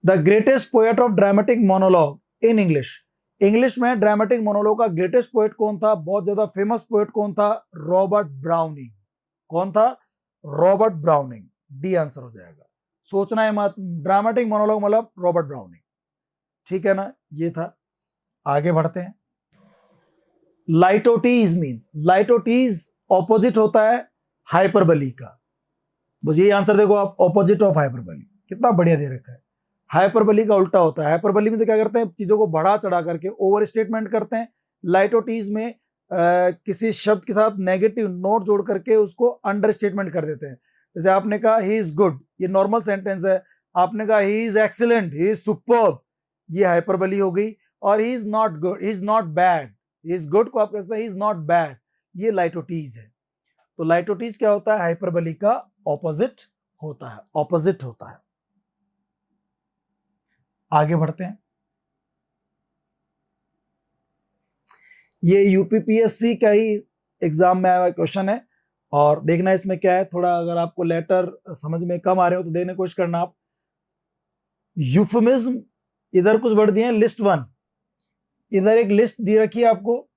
The greatest poet of dramatic monologue in English. English में ड्रामेटिक मोनोलॉग का ग्रेटेस्ट पोएट कौन था? बहुत ज्यादा फेमस पोएट कौन था? Robert browning. कौन था? Robert browning. डी आंसर हो जाएगा, सोचना है मत। ड्रामेटिक मोनोलॉग मतलब रॉबर्ट ब्राउनिंग, ठीक है ना? ये था। आगे बढ़ते हैं। लाइटोटीज मीन्स, लाइटोटीज ऑपोजिट होता है हाइपरबली का। मुझे ये आंसर देखो आप, ऑपोजिट ऑफ हाइपरबली, कितना बढ़िया दे रखा है। हाइपरबली का उल्टा होता है। हाइपरबली में तो क्या करते हैं, चीजों को बढ़ा चढ़ा करके ओवर स्टेटमेंट करते हैं। लाइटोटीज में किसी शब्द के साथ नेगेटिव नोट जोड़ करके उसको अंडर स्टेटमेंट कर देते हैं। जैसे आपने कहा ही इज गुड, ये नॉर्मल सेंटेंस है। आपने कहा he is excellent, he is superb, ये हाइपरबली हो गई। और he is not good, he is not bad, he is good को आप कहते हैं ही इज नॉट बैड, ये लाइटोटीज है। तो लाइटोटीज क्या होता है? हाइपरबली का ऑपोजिट होता है, ऑपोजिट होता है। आगे बढ़ते हैं। ये यूपीपीएससी का ही एग्जाम में आया हुआ क्वेश्चन है, और देखना इसमें क्या है। थोड़ा अगर आपको लेटर समझ में कम आ रहे हो तो देखने की कोशिश करना आप। यूफेमिज्म, इधर कुछ वर्ड दिए हैं, लिस्ट वन, इधर एक लिस्ट दी रखी है आपको।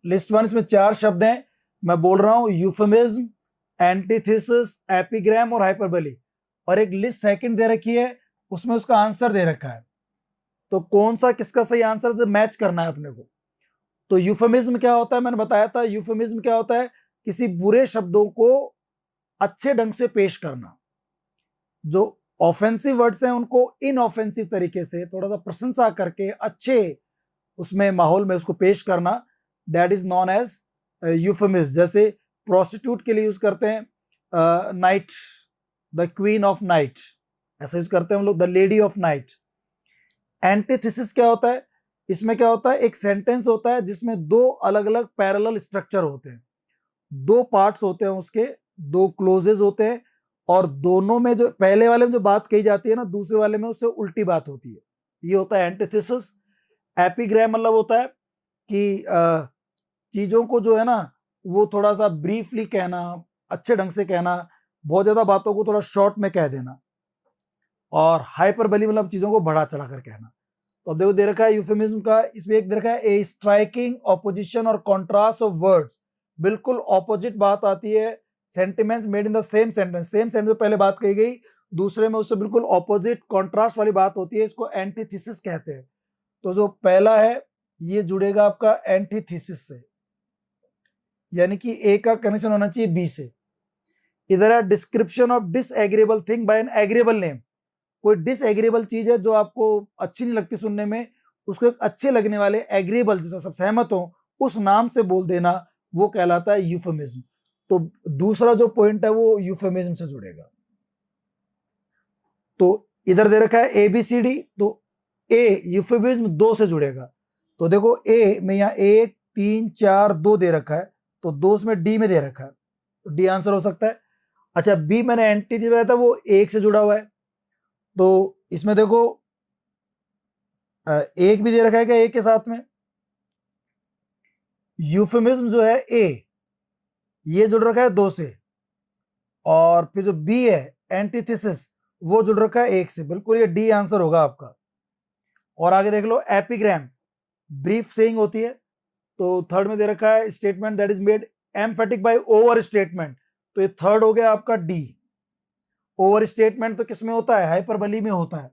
लिस्ट वन, इसमें 4 शब्द हैं। मैं बोल रहा हूं यूफेमिज्म, एंटीथेसिस, एपिग्राम और हाइपरबली। और एक लिस्ट सेकंड दे रखी है, उसमें उसका आंसर दे रखा है। तो कौन सा किसका सही आंसर से मैच करना है अपने को। तो यूफेमिज्म क्या होता है? मैंने बताया था यूफेमिज्म क्या होता है, किसी बुरे शब्दों को अच्छे ढंग से पेश करना। जो ऑफेंसिव वर्ड्स हैं उनको इनऑफेंसिव तरीके से थोड़ा सा प्रशंसा करके अच्छे उसमें माहौल में उसको पेश करना, that is known as euphemism. जैसे प्रोस्टिट्यूट के लिए यूज करते हैं night, the queen of night, ऐसा यूज करते हैं हम लोग, the lady of night. Antithesis क्या होता है? इसमें क्या होता है, एक सेंटेंस होता है जिसमें 2 अलग अलग पैरेलल स्ट्रक्चर होते हैं, 2 पार्ट्स होते हैं उसके, 2 क्लोजेज होते हैं, और दोनों में जो पहले वाले में जो बात कही जाती है ना, दूसरे वाले में उससे उल्टी बात होती है। ये होता है एंटीथेसिस। एपिग्राम मतलब होता है कि चीजों को जो है ना वो थोड़ा सा ब्रीफली कहना, अच्छे ढंग से कहना, बहुत ज्यादा बातों को थोड़ा शॉर्ट में कह देना। और हाइपरबली मतलब चीजों को बढ़ा चढ़ा कर कहना। तो अब देखो दे रखा है यूफेमिज्म का, इसमें एक दे रखा है ए स्ट्राइकिंग ऑपोजिशन और कॉन्ट्रास्ट ऑफ वर्ड्स। बिल्कुल ऑपोजिट बात आती है, sentiments made in the same sentence, same sentence में पहले बात कही गई, दूसरे में उससे बिल्कुल ऑपोजिट कॉन्ट्रास्ट वाली बात होती है, इसको एंटीथेसिस कहते हैं। तो जो पहला है ये जुड़ेगा आपका एंटीथेसिस से, यानी कि ए का कनेक्शन होना चाहिए बी से। इधर है description of disagreeable thing by an agreeable name. कोई डिसएग्रीएबल चीज है जो आपको अच्छी नहीं लगती सुनने में, उसको एक अच्छे लगने वाले एग्रीएबल, जिससे सब सहमत हो, उस नाम से बोल देना, वो कहलाता है यूफेमिज्म। तो दूसरा जो पॉइंट है वो यूफेमिज्म से जुड़ेगा। तो इधर दे रखा है ABCD, तो ए यूफेमिज्म 2 से जुड़ेगा। तो देखो ए में यहाँ 1 3 4 2 दे रखा है, तो 2 में डी में दे रखा है, तो डी आंसर हो सकता है। अच्छा, बी मैंने एंटी दिया था, वो 1 से जुड़ा हुआ है, तो इसमें देखो 1 भी दे रखा है क्या 1 के साथ में। यूफेमिज्म जो है ए, ये जुड़ रखा है 2 से, और फिर जो बी है एंटीथेसिस, वो जुड़ रखा है 1 से। बिल्कुल ये डी आंसर होगा आपका। और आगे देख लो एपिग्राम, ब्रीफ सेइंग होती है, तो थर्ड में दे रखा है statement that is made emphatic by over statement, तो ये थर्ड हो गया आपका डी। ओवर स्टेटमेंट तो किसमें होता है? हाइपरबली में होता है।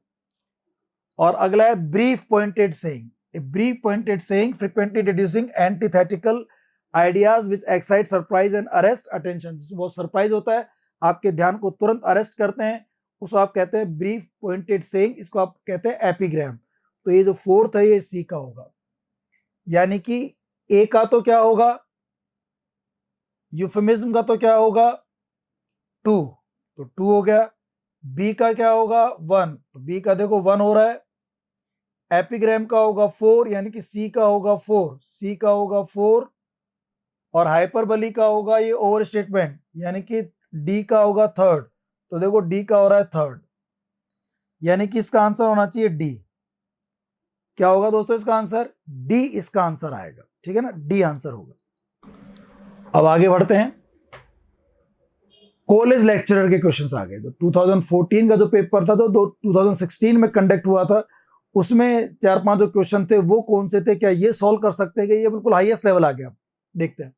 और अगला है brief pointed saying. A brief pointed saying frequently introducing antithetical ideas which excite surprise and arrest attention. जिसमें बहुत सरप्राइज होता है, आपके ध्यान को तुरंत अरेस्ट करते हैं, उसको आप कहते हैं ब्रीफ पॉइंटेड सेइंग, इसको आप कहते हैं एपिग्राम। तो ये जो फोर्थ है ये सी का होगा, यानी कि ए का तो क्या होगा, यूफेमिज्म का तो क्या होगा 2, तो 2 हो गया। बी का क्या होगा 1, तो बी का देखो 1 हो रहा है। एपिग्राम का होगा 4, यानी कि सी का होगा 4, सी का होगा 4। और हाइपरबली का होगा ये ओवर स्टेटमेंट, यानी कि डी का होगा 3rd, तो देखो डी का हो रहा है 3rd, यानी कि इसका आंसर होना चाहिए डी। क्या होगा दोस्तों इसका आंसर? डी इसका आंसर आएगा, ठीक है ना, डी आंसर होगा। अब आगे बढ़ते हैं। कॉलेज लेक्चरर के क्वेश्चंस आ गए। जो 2014 का जो पेपर था तो 2016 में कंडक्ट हुआ था, उसमें 4-5 जो क्वेश्चन थे वो कौन से थे, क्या ये सॉल्व कर सकते हैं? कि ये बिल्कुल हाईएस्ट लेवल आ गया। देखते हैं।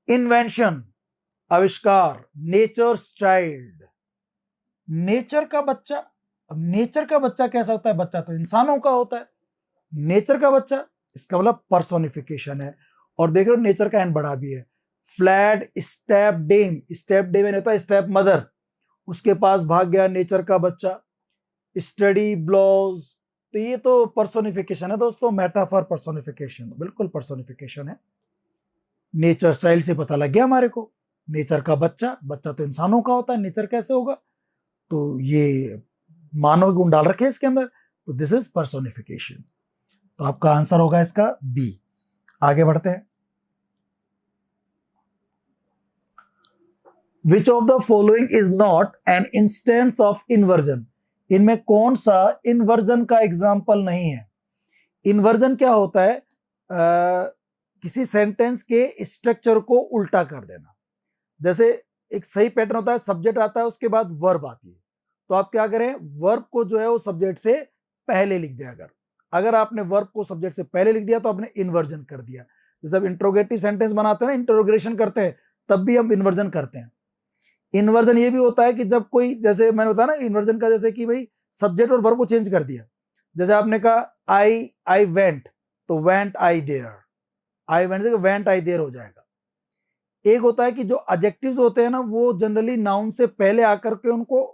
इन्वेंशन, आविष्कार, नेचर्स चाइल्ड, नेचर का बच्चा। अब नेचर का बच्चा कैसा होता है? बच्चा तो इंसानों का होता है, नेचर का बच्चा इसका मतलब पर्सोनिफिकेशन है। और देख रहे हो नेचर का एन बड़ा भी है। Flat step dame, step dame होता है स्टेप मदर, उसके पास भाग गया नेचर का बच्चा। स्टडी ब्लॉज, तो ये तो पर्सोनिफिकेशन है दोस्तों, मेटाफर पर्सोनिफिकेशन, बिल्कुल पर्सोनिफिकेशन है। नेचर स्टाइल से पता लग गया हमारे को, नेचर का बच्चा, बच्चा तो इंसानों का होता है, नेचर कैसे होगा? तो ये मानव गुण डाल रखे हैं इसके अंदर, तो दिस इज पर्सोनिफिकेशन। तो आपका आंसर होगा इसका बी। आगे बढ़ते हैं। Which of the following is not an instance of inversion? इनमें कौन सा इन्वर्जन का एग्जाम्पल नहीं है? इन्वर्जन क्या होता है? किसी सेंटेंस के स्ट्रक्चर को उल्टा कर देना। जैसे एक सही पैटर्न होता है, सब्जेक्ट आता है उसके बाद वर्ब आती है, तो आप क्या करें, वर्ब को जो है वो सब्जेक्ट से पहले लिख दिया। अगर आपने वर्ब को सब्जेक्ट से पहले लिख दिया तो आपने इन्वर्जन कर दिया। जैसे अब इंट्रोगेटिव सेंटेंस बनाते हैं ना, इंट्रोग्रेशन करते हैं, तब भी हम इन्वर्जन करते हैं। इन्वर्जन ये भी होता है कि जब कोई, जैसे मैंने बताया ना इन्वर्जन का, जैसे कि भाई सब्जेक्ट और वर्ब को चेंज कर दिया। जैसे आपने कहा आई वेंट, तो went I there, I went से वेंट आई देयर हो जाएगा। एक होता है कि जो एडजेक्टिव्स होते हैं ना, वो जनरली नाउन से पहले आकर के उनको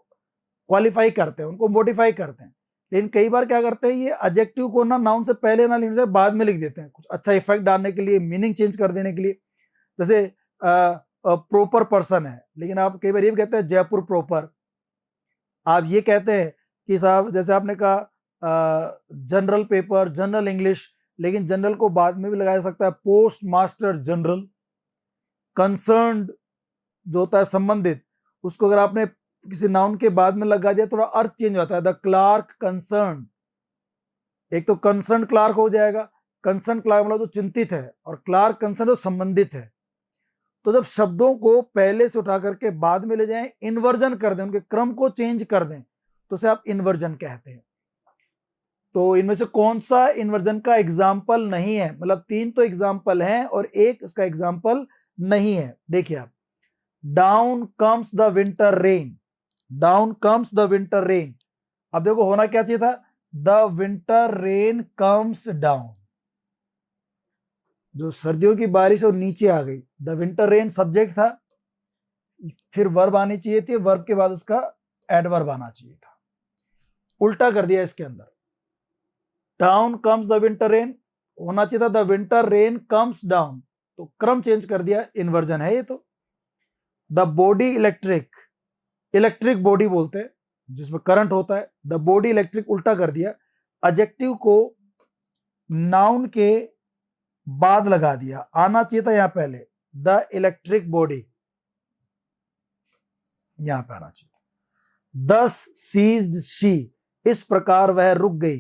क्वालिफाई करते हैं, उनको मॉडिफाई करते हैं। लेकिन कई बार क्या करते हैं, ये एडजेक्टिव को ना नाउन से पहले ना लिखने से बाद में लिख देते हैं, कुछ अच्छा इफेक्ट डालने के लिए, मीनिंग चेंज कर देने के लिए। जैसे प्रॉपर पर्सन है, लेकिन आप कई बार ये भी कहते हैं जयपुर प्रॉपर। आप ये कहते हैं कि साहब, जैसे आपने कहा जनरल पेपर, जनरल इंग्लिश, लेकिन जनरल को बाद में भी लगाया जा सकता है पोस्ट मास्टर जनरल। कंसर्न्ड जो होता है संबंधित, उसको अगर आपने किसी नाउन के बाद में लगा दिया, थोड़ा अर्थ चेंज होता है। द क्लार्क कंसर्न, एक तो कंसर्न क्लार्क हो जाएगा, कंसर्न क्लार्क मतलब जो चिंतित है, और क्लार्क कंसर्न जो संबंधित है। तो जब शब्दों को पहले से उठा करके बाद में ले जाएं, इन्वर्जन कर दें, उनके क्रम को चेंज कर दें, तो उसे आप इन्वर्जन कहते हैं। तो इनमें से कौन सा इन्वर्जन का एग्जाम्पल नहीं है? मतलब 3 तो एग्जाम्पल हैं और एक इसका एग्जाम्पल नहीं है। देखिए आप, down comes the winter rain, down comes the winter rain. अब देखो होना क्या चाहिए था, the winter rain comes down, जो सर्दियों की बारिश और नीचे आ गई। द विंटर रेन सब्जेक्ट था, फिर वर्ब आनी चाहिए थी, वर्ब के बाद उसका एडवर्ब आना चाहिए था, उल्टा कर दिया इसके अंदर। Down comes the winter rain होना चाहिए था the winter rain comes down, तो क्रम चेंज कर दिया, इन्वर्जन है ये तो। The body electric, electric body बोलते हैं जिसमें करंट होता है, द बॉडी इलेक्ट्रिक उल्टा कर दिया। एडजेक्टिव को नाउन के बाद लगा दिया, आना चाहिए था यहां पहले, द इलेक्ट्रिक बॉडी, यहां पे आना चाहिए। दस सीज्ड शी, इस प्रकार वह रुक गई,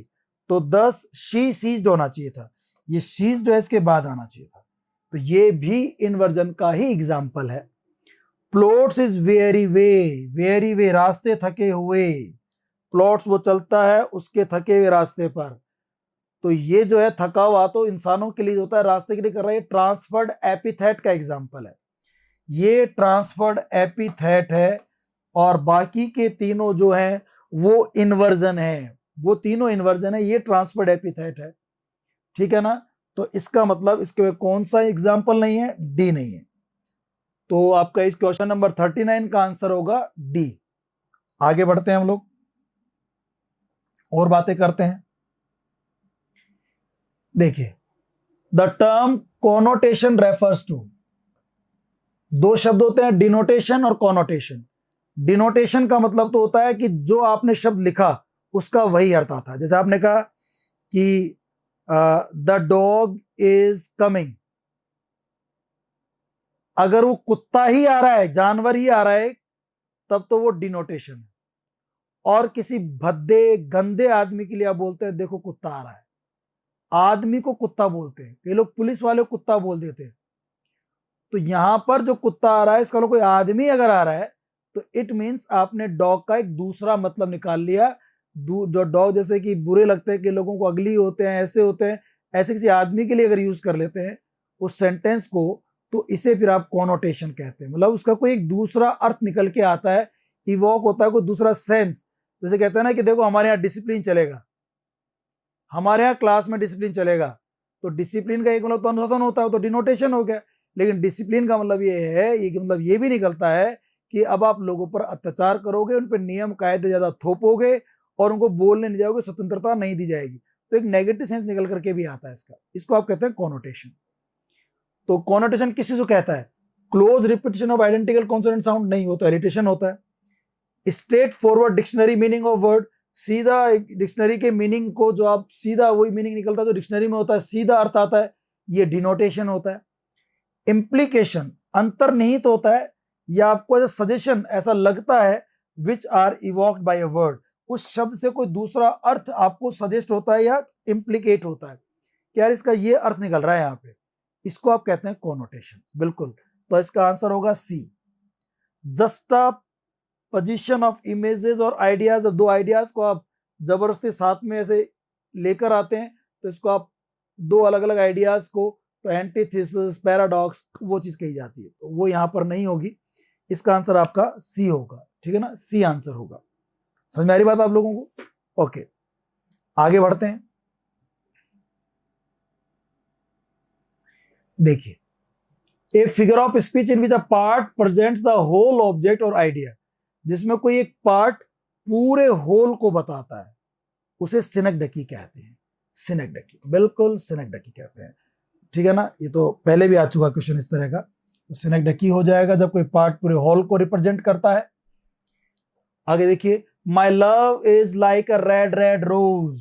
तो 10 शी सीज्ड होना चाहिए था, ये सीज्ड है इसके बाद आना चाहिए था। तो ये भी इन्वर्जन का ही एग्जाम्पल है। Plots is very way, very way रास्ते थके हुए, प्लॉट्स वो चलता है उसके थके हुए रास्ते पर। तो ये जो है थका हुआ तो इंसानों के लिए होता है, रास्ते के लिए कर रहा है, ट्रांसफर्ड एपिथेट का एग्जाम्पल है, ये ट्रांसफर्ड एपिथेट है। और बाकी के तीनों जो हैं वो इन्वर्जन है, वो तीनों इन्वर्जन है, ये ट्रांसफर्ड एपिथेट है, ठीक है ना। तो इसका मतलब इसके में कौन सा एग्जाम्पल नहीं है? डी नहीं है। तो आपका इस क्वेश्चन नंबर 39 का आंसर होगा डी। आगे बढ़ते हैं हम लोग और बातें करते हैं। देखिए, the term connotation refers to, दो शब्द होते हैं, डिनोटेशन और कॉनोटेशन। डिनोटेशन का मतलब तो होता है कि जो आपने शब्द लिखा उसका वही अर्थ आता है। जैसे आपने कहा कि द डॉग इज कमिंग, अगर वो कुत्ता ही आ रहा है, जानवर ही आ रहा है, तब तो वो डिनोटेशन है। और किसी भद्दे गंदे आदमी के लिए आप बोलते हैं देखो कुत्ता आ रहा है, आदमी को कुत्ता बोलते हैं, कई लोग पुलिस वाले को कुत्ता बोल देते हैं। तो यहां पर जो कुत्ता आ रहा है, इसका कोई आदमी अगर आ रहा है तो इट मीन्स आपने डॉग का एक दूसरा मतलब निकाल लिया। जो डॉग जैसे कि बुरे लगते हैं कि लोगों को, अगली होते हैं, ऐसे होते हैं, ऐसे किसी आदमी के लिए अगर यूज कर लेते हैं उस सेंटेंस को, तो इसे फिर आप कॉनोटेशन कहते हैं। मतलब उसका कोई एक दूसरा अर्थ निकल के आता है, इवॉक होता है कोई दूसरा सेंस। जैसे कहते हैं ना कि देखो हमारे यहाँ डिसिप्लिन चलेगा, हमारे यहाँ क्लास में डिसिप्लिन चलेगा, तो डिसिप्लिन का एक मतलब तो अनुशासन होता है, तो डिनोटेशन हो गया। लेकिन डिसिप्लिन का मतलब ये है, ये मतलब ये भी निकलता है कि अब आप लोगों पर अत्याचार करोगे, उन पर नियम कायदे ज्यादा थोपोगे और उनको बोलने नहीं जाओगे, स्वतंत्रता नहीं दी जाएगी। तो एक नेगेटिव सेंस निकल करके भी आता है इसका, इसको आप कहते हैं कॉनोटेशन। तो कॉनोटेशन किस चीज को कहता है? Close repetition of identical consonant sound नहीं होता, इरिटेशन होता है। Straight forward dictionary meaning of word, सीधा डिक्शनरी के मीनिंग को, जो आप सीधा वही मीनिंग निकलता है जो डिक्शनरी में होता है, सीधा अर्थ आता है, ये डिनोटेशन होता है। इम्प्लीकेशन, अंतर्निहित होता है, या आपको ऐसा सजेशन ऐसा लगता है, which are evoked by a word, उस शब्द से कोई दूसरा अर्थ आपको सजेस्ट होता है या इम्प्लीकेट होता है कि यार इसका ये अर्थ निकल रहा है यहाँ पे, इसको आप कहते हैं कॉनोटेशन। बिल्कुल, तो इसका आंसर होगा C. Juxtaposition of images और आइडियाज, दो आइडियाज को आप जबरदस्ती साथ में ऐसे लेकर आते हैं, तो इसको आप दो अलग अलग आइडियाज को, तो एंटीथेसिस, पैराडॉक्स, वो चीज कही जाती है, तो वो यहां पर नहीं होगी। इसका आंसर आपका सी होगा, ठीक है ना, सी आंसर होगा। समझ में आ रही बात आप लोगों को? ओके, आगे बढ़ते हैं। देखिए, a figure of speech in which a part presents the whole object और आइडिया, जिसमें कोई एक पार्ट पूरे होल को बताता है, उसे सिनेक्डकी कहते हैं। सिनेक्डकी, बिल्कुल सिनेक्डकी कहते हैं, ठीक है ना। ये तो पहले भी आ चुका क्वेश्चन इस तरह का। तो सिनेक्डकी हो जाएगा जब कोई पार्ट पूरे होल को रिप्रेजेंट करता है। आगे देखिए, my love is like a red red rose,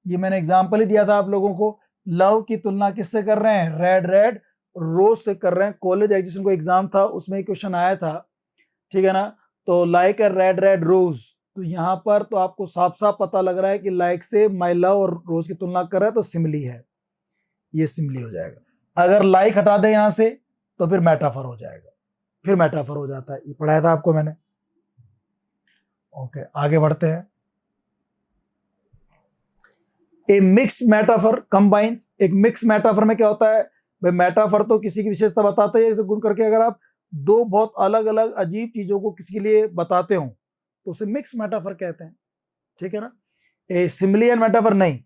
ये मैंने एग्जाम्पल ही दिया था आप लोगों को। लव की तुलना किससे कर रहे हैं? रेड रेड रोज से कर रहे हैं। कॉलेज एग्जीबिशन को एग्जाम था, उसमें क्वेश्चन आया था, ठीक है ना। तो like a red red rose, तो यहां पर तो आपको साफ साफ पता लग रहा है कि लाइक से माई लव और रोज की तुलना कर रहा है, तो सिमिली है, ये सिमिली हो जाएगा। अगर लाइक हटा दे यहां से तो फिर मेटाफर हो जाएगा, फिर मेटाफर हो जाता है। ये पढ़ाया था आपको मैंने। ओके, आगे बढ़ते हैं। ए मिक्स मेटाफर कंबाइंस, एक मिक्स मेटाफर में क्या होता है भाई? मेटाफर तो किसी की विशेषता बताते हैं, गुण करके अगर आप दो बहुत अलग अलग अजीब चीजों को किसी के लिए बताते हो तो उसे मिक्स मेटाफर कहते हैं, ठीक है ना। ए सिमिली एंड मेटाफर नहीं,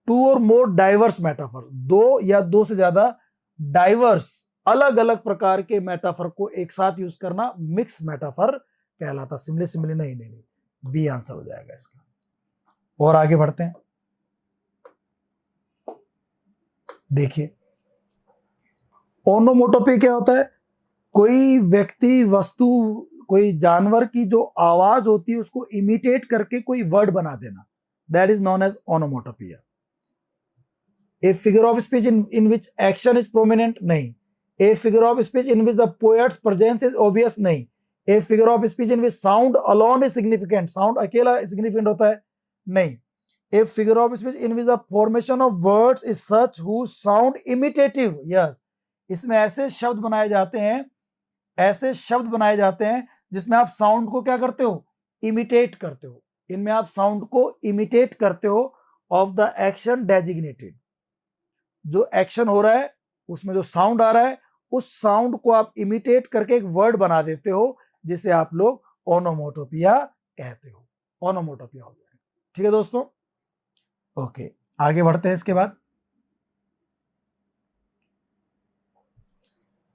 टू और मोर डाइवर्स मेटाफर, दो या दो से ज्यादा डाइवर्स अलग अलग प्रकार के मेटाफर को एक साथ यूज करना मिक्स मेटाफर कहलाता। सिमिली सिमिली नहीं, नहीं, नहीं, बी आंसर हो जाएगा इसका। और आगे बढ़ते हैं। देखिए, ओनोमोटोपी क्या होता है? कोई व्यक्ति, वस्तु, कोई जानवर की जो आवाज होती है उसको इमिटेट करके कोई वर्ड बना देना, that is known as onomatopoeia. A figure of speech in which action is prominent, नहीं। A figure of speech in which the poet's presence is obvious, नहीं। A figure of speech in which sound alone is significant, sound अकेला सिग्निफिकेंट होता है, नहीं। A figure of speech in which the formation of words is such whose sound imitative, yes, इसमें ऐसे शब्द बनाए जाते हैं, ऐसे शब्द बनाए जाते हैं जिसमें आप साउंड को क्या करते हो? इमिटेट करते हो। इनमें आप साउंड को इमिटेट करते हो ऑफ द एक्शन डेजिग्नेटेड, जो एक्शन हो रहा है उसमें जो साउंड आ रहा है, उस साउंड को आप इमिटेट करके एक वर्ड बना देते हो, जिसे आप लोग ओनोमोटोपिया कहते हो। ओनोमोटोपिया हो जाएगा, ठीक है दोस्तों। ओके, आगे बढ़ते हैं। इसके बाद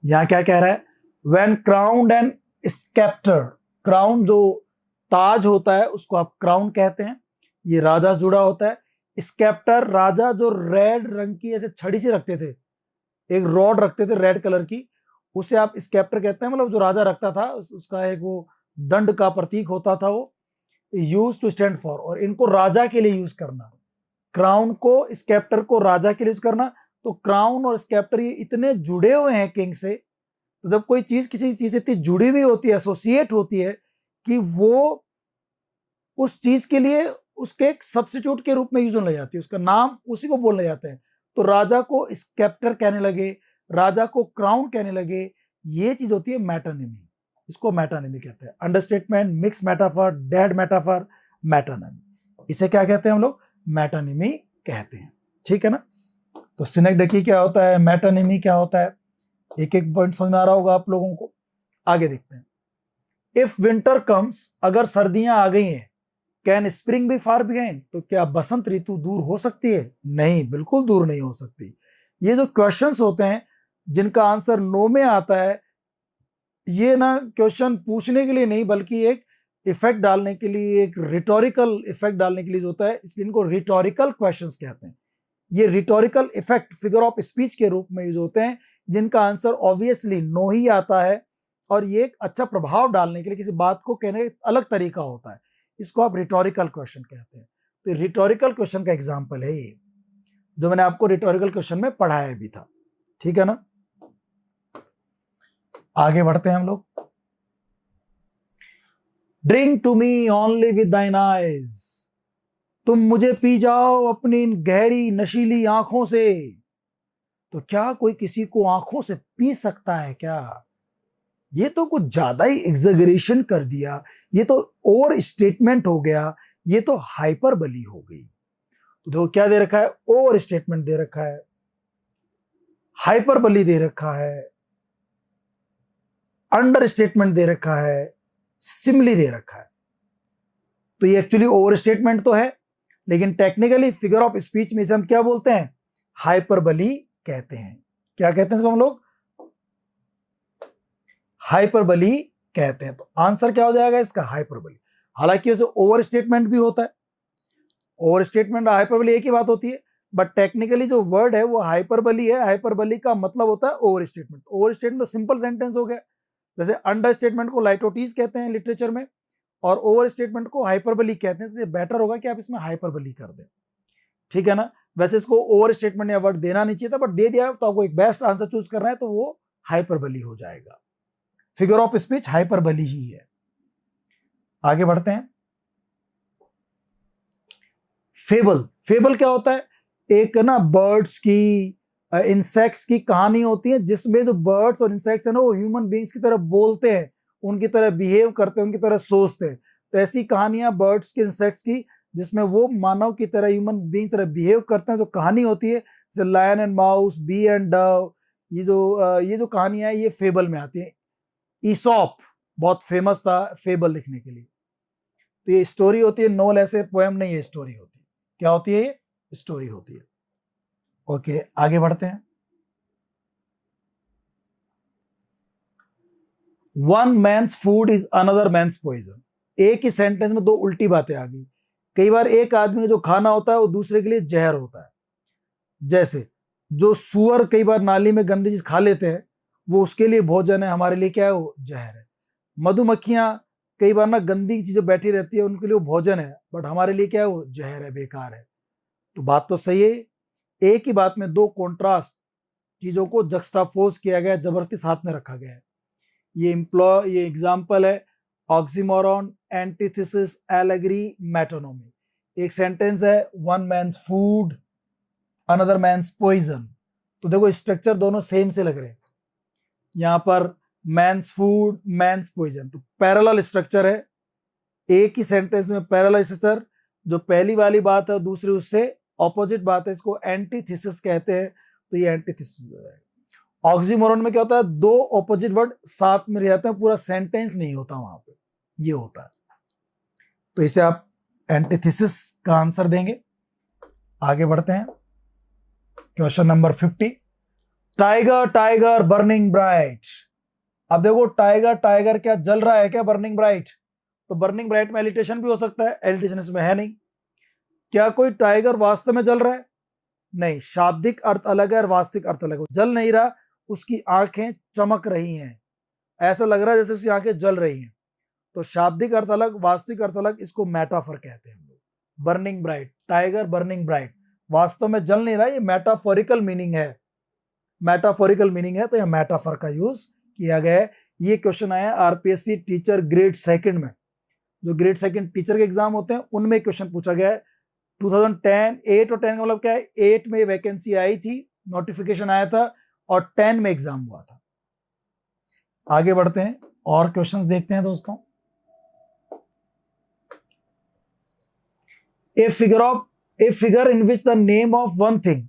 यहां क्या कह रहा है? When crowned and sceptre, crown जो ताज होता है उसको आप क्राउन कहते हैं, ये राजा से जुड़ा होता है। स्केप्टर, राजा जो रेड रंग की ऐसे छड़ी सी रखते थे, एक रॉड रखते थे रेड कलर की, उसे आप स्केप्टर कहते हैं, मतलब जो राजा रखता था उसका एक वो दंड का प्रतीक होता था, वो यूज टू स्टैंड फॉर, और इनको राजा के लिए यूज करना, क्राउन को स्केप्टर को राजा के लिए यूज करना। तो क्राउन और स्केप्टर ये इतने जुड़े हुए हैं किंग से, तो जब कोई चीज किसी चीज से इतनी जुड़ी हुई होती है, एसोसिएट होती है, कि वो उस चीज के लिए उसके एक सब्स्टिट्यूट के रूप में यूज होने लग जाती है, उसका नाम उसी को बोलने जाते हैं। तो राजा को स्केप्टर कहने लगे, राजा को क्राउन कहने लगे, ये चीज होती है मेटानिमी, इसको मेटानिमी कहते हैं। Understatement, mix metaphor, dead metaphor, metonymy, इसे क्या कहते हैं हम लोग? मेटानिमी कहते हैं। ठीक है ना? तो सिनेक्डकी क्या होता है, मेटानिमी क्या होता है, एक एक पॉइंट समझ में आ रहा होगा आप लोगों को। आगे देखते हैं। इफ विंटर कम्स, अगर सर्दियां आ गई हैं, can spring be far behind, तो क्या बसंत ऋतु दूर हो सकती है? नहीं, बिल्कुल दूर नहीं हो सकती। ये जो क्वेश्चंस होते हैं जिनका आंसर नो में आता है, ये ना क्वेश्चन पूछने के लिए नहीं, बल्कि एक इफेक्ट डालने के लिए, एक रिटोरिकल इफेक्ट डालने के लिए जो होता है, इसलिए इनको रिटोरिकल क्वेश्चंस कहते हैं। ये rhetorical effect figure of speech के रूप में यूज होते हैं, जिनका आंसर ऑब्वियसली नो ही आता है, और ये एक अच्छा प्रभाव डालने के लिए, किसी बात को कहने का अलग तरीका होता है, इसको आप रिटोरिकल क्वेश्चन कहते हैं। तो रिटोरिकल क्वेश्चन का एग्जाम्पल है ये, जो मैंने आपको रिटोरिकल क्वेश्चन में पढ़ाया भी था। ठीक है ना? आगे बढ़ते हैं हम लोग। Drink to me only with thine eyes, तुम मुझे पी जाओ अपनी इन गहरी नशीली आंखों से। तो क्या कोई किसी को आंखों से पी सकता है क्या? ये तो कुछ ज्यादा ही एग्जैगरेशन कर दिया, ये तो ओवर स्टेटमेंट हो गया, ये तो हाइपरबली हो गई। तो देखो क्या दे रखा है, ओवर स्टेटमेंट दे रखा है, हाइपरबली दे रखा है, अंडर स्टेटमेंट दे रखा है, सिमली दे रखा है। तो ये एक्चुअली ओवर स्टेटमेंट तो है, लेकिन टेक्निकली फिगर ऑफ स्पीच में इसे हम क्या बोलते हैं? हाइपरबली कहते हैं। क्या कहते हैं इसको हम लोग? हाइपरबली कहते हैं। तो आंसर क्या हो जाएगा इसका? हाइपरबली। हालांकि उसे ओवर स्टेटमेंट भी होता है, ओवर स्टेटमेंट हाइपरबली एक ही बात होती है, बट टेक्निकली जो वर्ड है वो हाइपरबली है। हाइपरबली का मतलब होता है ओवर स्टेटमेंट। ओवर स्टेटमेंट तो सिंपल सेंटेंस हो गया, जैसे अंडर स्टेटमेंट को लाइटोटीज कहते हैं लिटरेचर में, और ओवर स्टेटमेंट को हाइपरबली कहते हैं। इसलिए बेटर होगा कि आप इसमें हाइपरबली कर दें। ठीक है ना? वैसे इसको ओवर स्टेटमेंट या वर्ड देना नहीं चाहिए था, बट दे दिया, तो आपको एक बेस्ट आंसर चूज करना है, तो वो हाइपरबली हो जाएगा। फिगर ऑफ स्पीच हाइपरबली ही है। आगे बढ़ते हैं। फेबल, फेबल क्या होता है? एक ना बर्ड्स की, इंसेक्ट्स की कहानी होती है, जिसमें जो बर्ड्स और इंसेक्ट्स है ना, वो ह्यूमन बींग्स की तरह बोलते हैं, उनकी तरह बिहेव करते हैं, उनकी तरह सोचते हैं। तो ऐसी कहानियां बर्ड्स की, इंसेक्ट्स की, जिसमें वो मानव की तरह, ह्यूमन बींग तरह बिहेव करते हैं, जो कहानी होती है, जैसे lion and mouse, bee and dove, ये जो कहानियां हैं, ये फेबल में आती है। ईसॉप बहुत फेमस था फेबल लिखने के लिए। तो ये स्टोरी होती है, नोवेल ऐसे पोएम नहीं, है स्टोरी होती है। क्या होती है? ये स्टोरी होती है। ओके, आगे बढ़ते हैं। One man's food is another man's poison. एक ही सेंटेंस में दो उल्टी बातें आ गई। कई बार एक आदमी का जो खाना होता है वो दूसरे के लिए जहर होता है। जैसे जो सुअर कई बार नाली में गंदी चीज खा लेते हैं, वो उसके लिए भोजन है, हमारे लिए क्या है? वो जहर है। मधुमक्खियां कई बार ना गंदी चीजें बैठी रहती है, उनके लिए वो भोजन है, बट हमारे लिए क्या है? वो जहर है, बेकार है। तो बात तो सही है, एक ही बात में दो कॉन्ट्रास्ट चीजों को जक्स्टापोज किया गया, जबरदस्ती साथ में रखा गया है। ये एग्जाम्पल है ऑक्सीमोरॉन, एंटीथेसिस, एलेगरी, मेटोनोमी। एक सेंटेंस है one man's food another man's poison. तो देखो स्ट्रक्चर दोनों सेम से लग रहे हैं, यहां पर मैन्स फूड, मैन्स पॉइजन, तो पैरेलल स्ट्रक्चर है। एक ही सेंटेंस में पैरेलल स्ट्रक्चर, जो पहली वाली बात है दूसरी उससे ऑपोजिट बात है, इसको एंटीथेसिस कहते हैं। तो ये एंटीथेसिस है। ऑक्सीमोरॉन में क्या होता है? दो ऑपोजिट वर्ड साथ में रह जाते हैं, पूरा सेंटेंस नहीं होता वहां पे, ये होता है। तो इसे आप एंटीथेसिस का आंसर देंगे। आगे बढ़ते हैं। Question number 50। Tiger tiger burning bright. अब देखो टाइगर टाइगर क्या जल रहा है क्या? Burning bright. तो बर्निंग ब्राइट में एलिटेशन भी हो सकता है, एलिटेशन इसमें है नहीं। क्या कोई टाइगर वास्तव में जल रहा है? नहीं, शाब्दिक अर्थ अलग है और वास्तविक अर्थ अलग है। जल नहीं रहा, उसकी आंखें चमक रही हैं, ऐसा लग रहा है जैसे उसकी आंखें जल रही हैं। तो शाब्दिक अर्थ अलग, वास्तविक अर्थ अलग, इसको मेटाफर कहते हैं हम लोग। Burning bright, tiger burning bright, वास्तव में जल नहीं रहा, ये मेटाफोरिकल मीनिंग है, मेटाफोरिकल मीनिंग है, तो यह मेटाफर का यूज किया गया है। ये क्वेश्चन आया आरपीएससी टीचर ग्रेड सेकंड में, जो ग्रेड सेकंड टीचर के एग्जाम होते हैं उनमें क्वेश्चन पूछा गया है। 2010 8 और 10 का मतलब क्या है, 8 में वैकेंसी आई थी, नोटिफिकेशन आया था, और 10 में एग्जाम हुआ था। आगे बढ़ते हैं और क्वेश्चंस देखते हैं दोस्तों। A figure in which the name of one thing,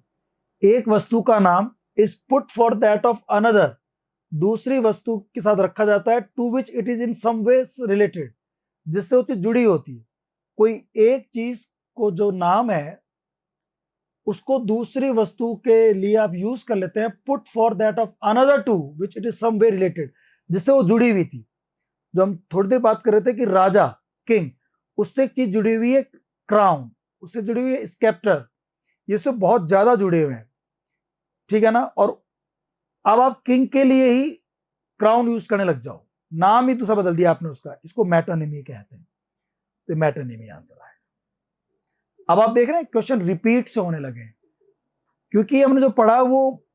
एक वस्तु का नाम is put for that of another, दूसरी वस्तु के साथ रखा जाता है, to which it is in some way related, जिससे वो चीज जुड़ी होती है। कोई एक चीज को जो नाम है उसको दूसरी वस्तु के लिए आप यूज कर लेते हैं, put for that of another to which it is some way related, जिससे वो जुड़ी हुई थी। जो हम थोड़ी देर बात कर रहे थे कि राजा, किंग, उससे एक चीज जुड़ी हुई है, क्राउन, उससे जुड़ी हुई है स्केप्टर, ये सब बहुत ज्यादा जुड़े हुए हैं, ठीक है ना। और अब आप किंग के लिए ही क्राउन यूज करने लग जाओ, नाम ही दूसरा बदल दिया आपने उसका, इसको मेटोनिमी कहते हैं। तो मेटोनिमी आंसर आएगा। अब आप देख रहे हैं क्वेश्चन रिपीट से होने लगे, क्योंकि हमने जो पढ़ा वो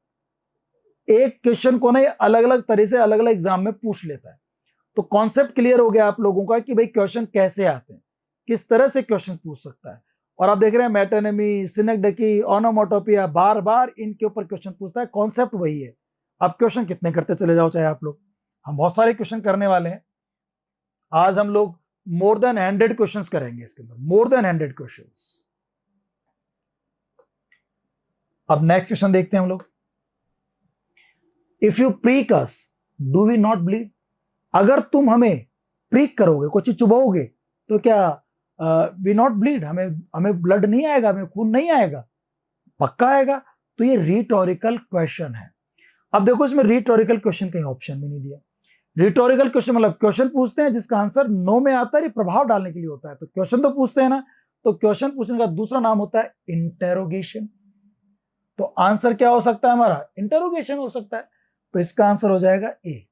एक क्वेश्चन को ना अलग अलग तरह से अलग अलग एग्जाम में पूछ लेता है। तो कॉन्सेप्ट क्लियर हो गया आप लोगों का कि भाई क्वेश्चन कैसे आते हैं, किस तरह से क्वेश्चन पूछ सकता है। और आप देख रहे हैं मेटोनिमी, सिनेक्डकी, ओनोमोटोपिया, बार बार इनके ऊपर क्वेश्चन पूछता है, कॉन्सेप्ट वही है। अब क्वेश्चन कितने करते चले जाओ चाहे आप लोग, हम बहुत सारे क्वेश्चन करने वाले हैं। आज हम लोग मोर देन 100 क्वेश्चंस करेंगे इसके अंदर, मोर देन 100 क्वेश्चंस। अब नेक्स्ट क्वेश्चन देखते हैं हम लोग। If you prick us do we not bleed, अगर तुम हमें प्रीक करोगे, कुछ चुभाओगे, तो क्या वी नॉट ब्लीड, हमें ब्लड नहीं आएगा, हमें खून नहीं आएगा? पक्का आएगा। तो ये रिटोरिकल क्वेश्चन है। अब देखो इसमें रिटोरिकल क्वेश्चन कहीं ऑप्शन भी नहीं दिया। रिटोरिकल क्वेश्चन मतलब क्वेश्चन पूछते हैं जिसका आंसर नो में आता है, प्रभाव डालने के लिए होता है। तो क्वेश्चन तो पूछते हैं ना, तो क्वेश्चन पूछने का दूसरा नाम होता है इंटेरोगेशन। तो आंसर क्या हो सकता है हमारा? इंटेरोगेशन हो सकता है। तो इसका आंसर हो जाएगा ए,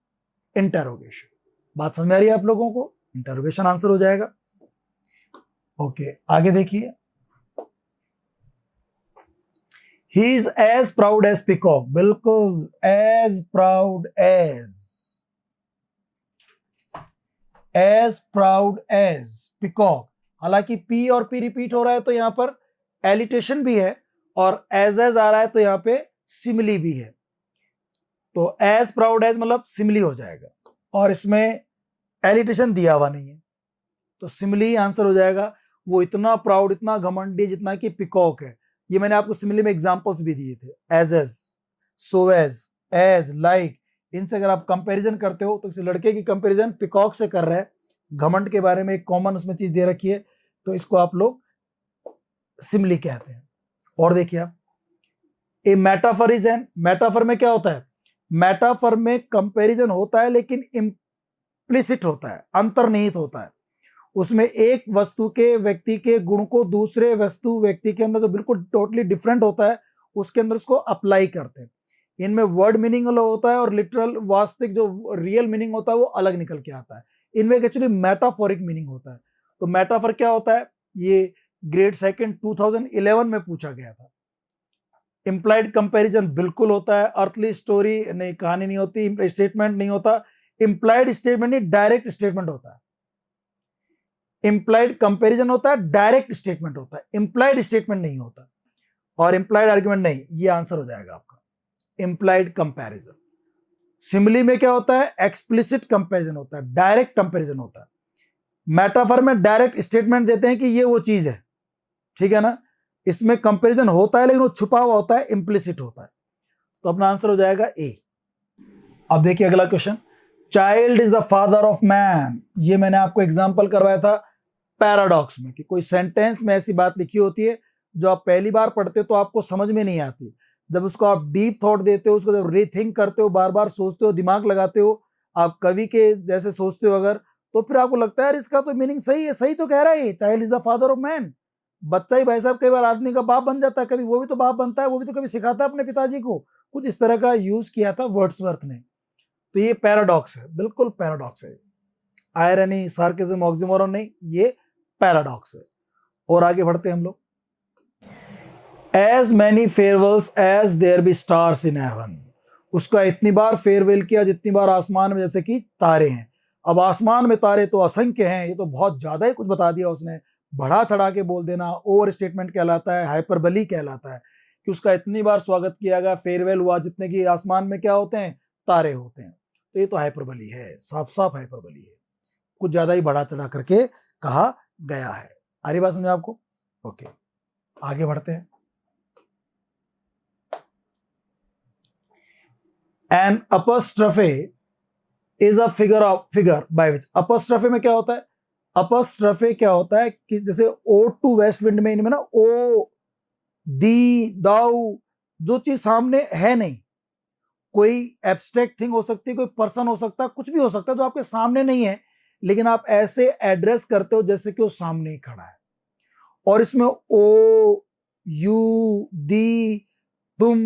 इंटेरोगेशन। बात समझ आ रही है आप लोगों को? इंटेरोगेशन आंसर हो जाएगा। ओके, आगे देखिए। He is as proud as peacock, बिल्कुल as proud as proud as peacock। हालांकि P और P रिपीट हो रहा है तो यहां पर एलिटेशन भी है, और as आ रहा है तो यहां पे सिमिली भी है। तो as proud as मतलब सिमिली हो जाएगा, और इसमें एलिटेशन दिया हुआ नहीं है, तो सिमिली आंसर हो जाएगा। वो इतना प्राउड, इतना घमंडी जितना कि पिकॉक है। ये मैंने आपको सिमिली में एग्जांपल्स भी दिए थे, एज, सो एज, लाइक। इनसे अगर आप कंपैरिजन करते हो तो किसी लड़के की कंपैरिजन पिकॉक से कर रहे हैं, घमंड के बारे में एक कॉमन उसमें चीज दे रखी है, तो इसको आप लोग सिमिली कहते हैं। और देखिए आप, ए मेटाफर इज एन, मेटाफर में क्या होता है? मेटाफर में कंपैरिजन होता है लेकिन इम्प्लिसिट होता है, अंतर्निहित होता है। उसमें एक वस्तु के व्यक्ति के गुण को दूसरे वस्तु व्यक्ति के अंदर जो बिल्कुल टोटली डिफरेंट होता है उसके अंदर उसको अप्लाई करते हैं। इनमें वर्ड मीनिंग अलग होता है और लिटरल वास्तविक जो रियल मीनिंग होता है वो अलग निकल के आता है। इनमें एक्चुअली मेटाफोरिक मीनिंग होता है। तो मेटाफर क्या होता है? ये ग्रेड सेकंड 2011 में पूछा गया था। इंप्लाइड कंपैरिजन बिल्कुल होता है। अर्थली स्टोरी नहीं, कहानी नहीं होती, स्टेटमेंट नहीं होता। इंप्लाइड स्टेटमेंट नहीं, डायरेक्ट स्टेटमेंट होता है। इंप्लाइड कंपैरिजन होता है, डायरेक्ट स्टेटमेंट होता है, इंप्लाइड स्टेटमेंट नहीं होता, और इंप्लाइड आर्गुमेंट नहीं। ये आंसर हो जाएगा आपका इंप्लाइड कंपैरिजन। सिमिली में क्या होता है? एक्सप्लिसिट कंपैरिजन होता है, डायरेक्ट कंपैरिजन होता है। मेटाफर में डायरेक्ट स्टेटमेंट देते हैं कि ये वो चीज है, ठीक है ना। इसमें कंपैरिजन होता है लेकिन वो छुपा हुआ होता है, इंप्लिसिट होता है। तो अपना आंसर हो जाएगा ए। अब देखिए अगला question, child is the father of man. ये मैंने आपको एग्जांपल करवाया था पैराडॉक्स में, कि कोई सेंटेंस में ऐसी बात लिखी होती है जो आप पहली बार पढ़ते हो तो आपको समझ में नहीं आती। जब उसको आप डीप थॉट देते हो, उसको जब रीथिंक करते हो, बार बार सोचते हो, दिमाग लगाते हो, आप कवि के जैसे सोचते हो अगर, तो फिर आपको लगता है यार इसका तो मीनिंग सही है, सही तो कह रहा है, child is the father of man. बच्चा ही भाई साहब कई बार आदमी का बाप बन जाता है, कभी वो भी तो बाप बनता है, वो भी तो कभी सिखाता है अपने पिताजी को। कुछ इस तरह का यूज किया था वर्ड्सवर्थ ने। तो ये पैराडॉक्स है, बिल्कुल पैराडॉक्स है। आयरनी, सार्केज्म, ऑक्सीमोरन नहीं, ये पैराडॉक्स है। और आगे बढ़ते हैं हम लोग। As many farewells as there be stars in heaven. उसका इतनी बार फेयरवेल किया जितनी बार आसमान में जैसे कि तारे हैं। अब आसमान में तारे तो असंख्य हैं, ये तो बहुत ज्यादा ही कुछ बता दिया उसने। बढ़ा चढ़ा के बोल देना ओवर स्टेटमेंट कहलाता है, हाइपरबली कहलाता है, कि उसका इतनी बार स्वागत किया गया, फेयरवेल हुआ, जितने की आसमान में क्या होते हैं, तारे होते हैं। तो ये तो हाइपरबली है, साफ साफ हाइपरबली है, कुछ ज्यादा ही बढ़ा चढ़ा करके कहा गया है। आ रही बात समझ आपको? ओके, आगे बढ़ते हैं। An apostrophe is a figure by which. Apostrophe में क्या होता है? अपस्ट्रफे क्या होता है कि जैसे ओड टू वेस्ट विंड में, इनमें ना ओ, दी, दाऊ, जो चीज सामने है नहीं, कोई एब्स्ट्रैक्ट थिंग हो सकती है, कोई पर्सन हो सकता है, कुछ भी हो सकता है जो आपके सामने नहीं है, लेकिन आप ऐसे एड्रेस करते हो जैसे कि वो सामने ही खड़ा है। और इसमें ओ, यू, दी, तुम,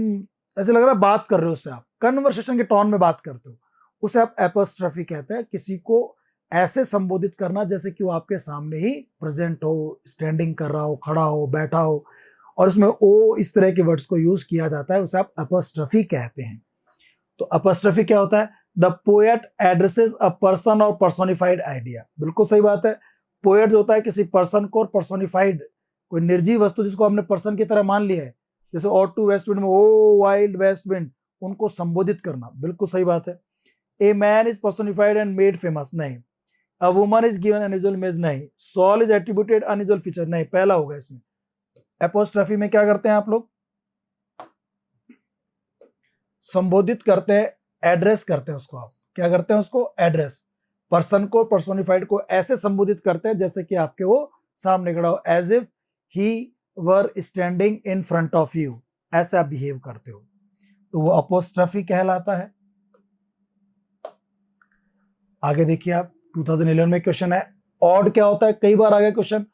ऐसे लग रहा है बात कर रहे हो उससे, आप कन्वर्सेशन के टोन में बात करते हो, उसे आप एपोस्ट्रफी कहते हैं। किसी को ऐसे संबोधित करना जैसे कि वो आपके सामने ही प्रेजेंट हो, स्टैंडिंग कर रहा हो, खड़ा हो, बैठा हो, और उसमें ओ इस तरह के वर्ड्स को यूज किया जाता है, उसे आप एपोस्ट्रफी कहते हैं। तो अपस्ट्रफी क्या होता है? The poet addresses a person और पर्सोनिफाइड आइडिया। बिल्कुल सही बात है। पोएट जो होता है किसी पर्सन को, और पर्सोनिफाइड कोई निर्जीव वस्तु जिसको हमने पर्सन की तरह मान लिया है, जैसे ऑट टू वेस्ट विंड में ओ वाइल्ड वेस्ट विंड, उनको संबोधित करना, बिल्कुल सही बात है। A man is personified and made famous, नहीं। A woman is given unusual image, नहीं। Soul is attributed unusual feature, नहीं, पहला होगा इसमें। एपोस्ट्रफी में क्या करते हैं आप लोग? संबोधित करते हैं, एड्रेस करते हैं उसको। आप क्या करते हैं? उसको एड्रेस, पर्सन को, पर्सोनिफाइड को ऐसे संबोधित करते हैं जैसे कि आपके वो सामने खड़ा हो, as if he were standing in front of you, ऐसे आप बिहेव करते हो, तो वो अपोस्ट्रफी कहलाता है। आगे देखिए आप, 2011 में क्वेश्चन है, ऑड क्या होता है? कई बार आ गया क्वेश्चन।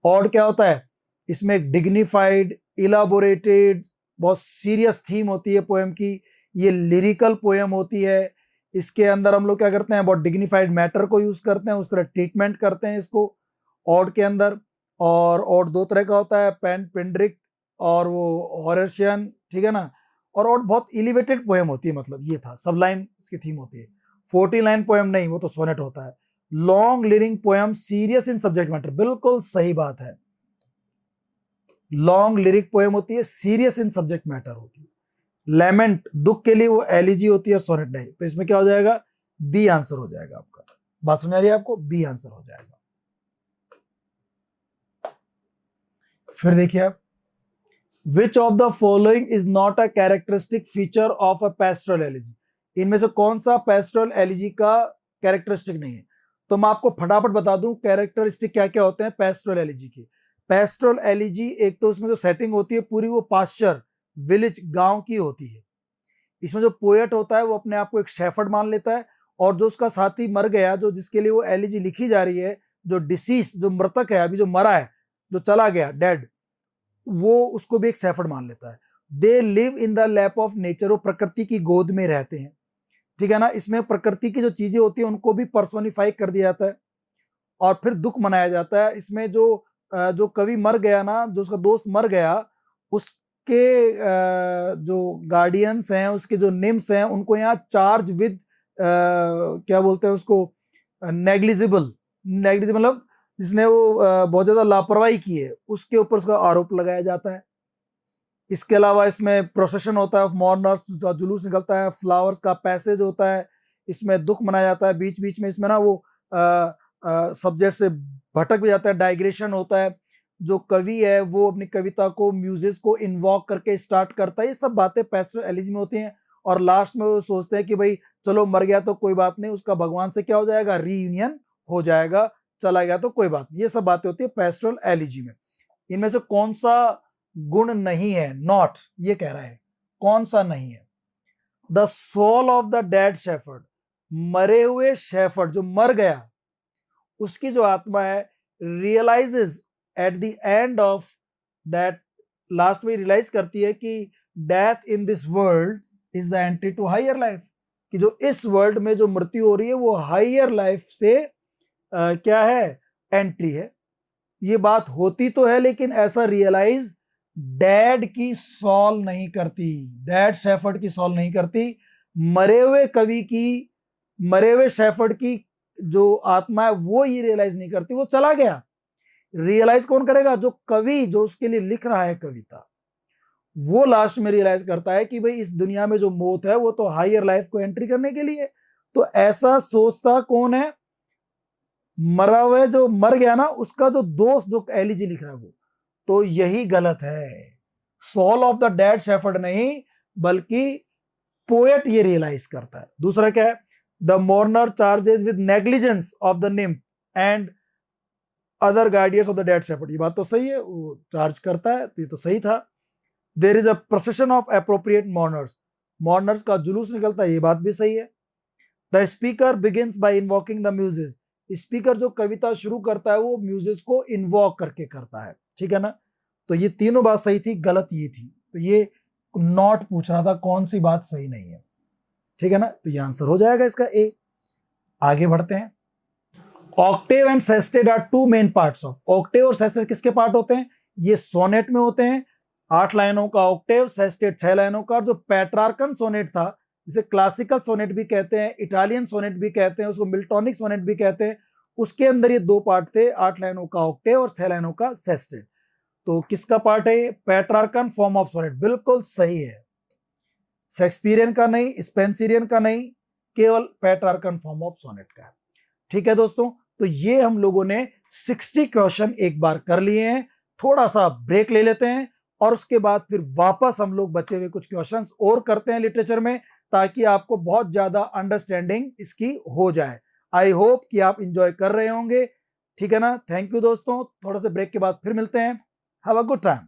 ऑड क्या होता है? इसमें एक डिग्निफाइड, इलाबोरेटेड, बहुत सीरियस थीम होती है पोएम की, ये लिरिकल पोएम होती है। इसके अंदर हम लोग क्या करते हैं? बहुत डिग्निफाइड मैटर को यूज करते हैं, उस तरह ट्रीटमेंट करते हैं इसको ऑड के अंदर। और ऑड दो तरह का होता है, पेंड्रिक और वो हॉरेशियन, ठीक है ना। और ऑड बहुत एलिवेटेड पोएम होती है, मतलब ये था, सब लाइन इसकी थीम होती है। 40 लाइन पोएम नहीं, वो तो सोनेट होता है। Long lyric poem, serious in subject matter, बिल्कुल सही बात है। लॉन्ग लिरिक पोएम होती है, सीरियस इन सब्जेक्ट मैटर होती है। लेमेंट, दुख के लिए, वो एलिजी होती है, सोनेट नहीं। तो इसमें क्या हो जाएगा? बी आंसर हो जाएगा आपका। बात समझ आ रही है आपको? बी आंसर हो जाएगा। फिर देखिए आप, which of the following is not a characteristic feature of a pastoral elegy. इनमें से कौन सा पेस्टोरल एलिजी का कैरेक्टरिस्टिक नहीं है? तो मैं आपको फटाफट बता दूं कैरेक्टरिस्टिक क्या क्या होते हैं पेस्टोरल एलिजी के। पेस्टोरल एलिजी, एक तो उसमें जो सेटिंग होती है पूरी, वो पास्चर, विलेज, गांव की होती है। इसमें जो पोएट होता है वो अपने आप को एक शेफर्ड मान लेता है, और जो उसका साथी मर गया, जो जिसके लिए वो एलिजी लिखी जा रही है, जो डिसीज, जो मृतक है, अभी जो मरा है, जो चला गया, डेड, वो उसको भी एक शेफर्ड मान लेता है। They live in the lap of nature, वो प्रकृति की गोद में रहते हैं, ठीक है ना। इसमें प्रकृति की जो चीजें होती है उनको भी पर्सोनिफाई कर दिया जाता है, और फिर दुख मनाया जाता है। इसमें जो जो कवि मर गया ना, जो उसका दोस्त मर गया, उसके जो गार्डियंस हैं, उसके जो निम्स हैं, उनको यहाँ चार्ज विद क्या बोलते हैं उसको, नेग्लिजिबल। नेग्लिजिबल मतलब जिसने वो बहुत ज्यादा लापरवाही की है, उसके ऊपर उसका आरोप लगाया जाता है। इसके अलावा इसमें प्रोसेशन होता है ऑफ मॉर्नर्स, जो जुलूस निकलता है, फ्लावर्स का पैसेज होता है, इसमें दुख मनाया जाता है। बीच बीच में इसमें ना वो सब्जेक्ट से भटक भी जाता है, डाइग्रेशन होता है। जो कवि है वो अपनी कविता को म्यूजिक को इन्वॉक करके स्टार्ट करता है। ये सब बातें पेस्टोरल एलिजी में होती हैं, और लास्ट में वो सोचते हैं कि भाई चलो मर गया तो कोई बात नहीं, उसका भगवान से क्या हो जाएगा, रीयूनियन हो जाएगा, चला गया तो कोई बात नहीं। ये सब बातें होती है पेस्टोरल एलिजी में। इनमें से कौन सा गुण नहीं है? नॉट, ये कह रहा है कौन सा नहीं है? The soul of the dead shepherd, मरे हुए शेफर्ड, जो मर गया, उसकी जो आत्मा है, realises at the end of that last में रियलाइज करती है कि death in this world is the entry to higher life, कि जो इस वर्ल्ड में जो मृत्यु हो रही है वो हायर लाइफ से क्या है, एंट्री है। ये बात होती तो है, लेकिन ऐसा रियलाइज डैड की सॉल नहीं करती, डैड शेफर्ड की सॉल नहीं करती। मरे हुए कवि की, मरे हुए शेफर्ड की जो आत्मा है वो ये रियलाइज नहीं करती, वो चला गया। रियलाइज कौन करेगा? जो कवि, जो उसके लिए लिख रहा है कविता, वो लास्ट में रियलाइज करता है कि भाई इस दुनिया में जो मौत है वो तो हायर लाइफ को एंट्री करने के लिए। तो ऐसा सोचता कौन है? मरा हुआ जो मर गया ना, उसका जो दोस्त जो एलिजी लिख रहा है वो। तो यही गलत है, soul of the dead shepherd नहीं, बल्कि पोएट ये रियलाइज करता है। दूसरा क्या है? The mourner charges with negligence of the nymph and other guardians of the dead shepherd. ये बात तो सही है, वो चार्ज करता है, तो ये तो सही था। There is a procession of appropriate mourners, mourners का जुलूस निकलता है, ये बात भी सही है। The speaker begins by invoking the muses, speaker जो कविता शुरू करता है वो म्यूजेस को इन्वॉक करके करता है, ठीक है ना। तो ये तीनों बात सही थी, गलत ये थी। तो ये नॉट पूछ रहा था कौन सी बात सही नहीं है, ठीक है ना। तो ये आंसर हो जाएगा इसका ए। आगे बढ़ते हैं। Octave and sestet are two main parts of, octave और सेस्टेट किसके पार्ट होते हैं? ये सोनेट में होते हैं। 8 लाइनों का ऑक्टेव, सेस्टेट 6 लाइनों का। जो पेट्रार्कन सोनेट था, जिसे क्लासिकल सोनेट भी कहते हैं, इटालियन सोनेट भी कहते हैं, उसको मिल्टोनिक सोनेट भी कहते हैं, उसके अंदर ये 2 पार्ट थे, 8 लाइनों का ऑक्टेव और 6 लाइनों का सेस्टेट। तो किसका पार्ट है? पेट्रार्कन फॉर्म ऑफ सोनेट, बिल्कुल सही है। शेक्सपियरियन का नहीं, स्पेंसरियन का नहीं, केवल पेट्रार्कन फॉर्म ऑफ सोनेट का है, ठीक है दोस्तों। तो ये हम लोगों ने 60 क्वेश्चन एक बार कर लिए हैं। थोड़ा सा ब्रेक ले लेते हैं और उसके बाद फिर वापस हम लोग बचे हुए कुछ क्वेश्चंस और करते हैं लिटरेचर में, ताकि आपको बहुत ज्यादा अंडरस्टैंडिंग इसकी हो जाए। आई होप कि आप इंजॉय कर रहे होंगे, ठीक है ना। थैंक यू दोस्तों, थोड़ा से ब्रेक के बाद फिर मिलते हैं। Have a good time.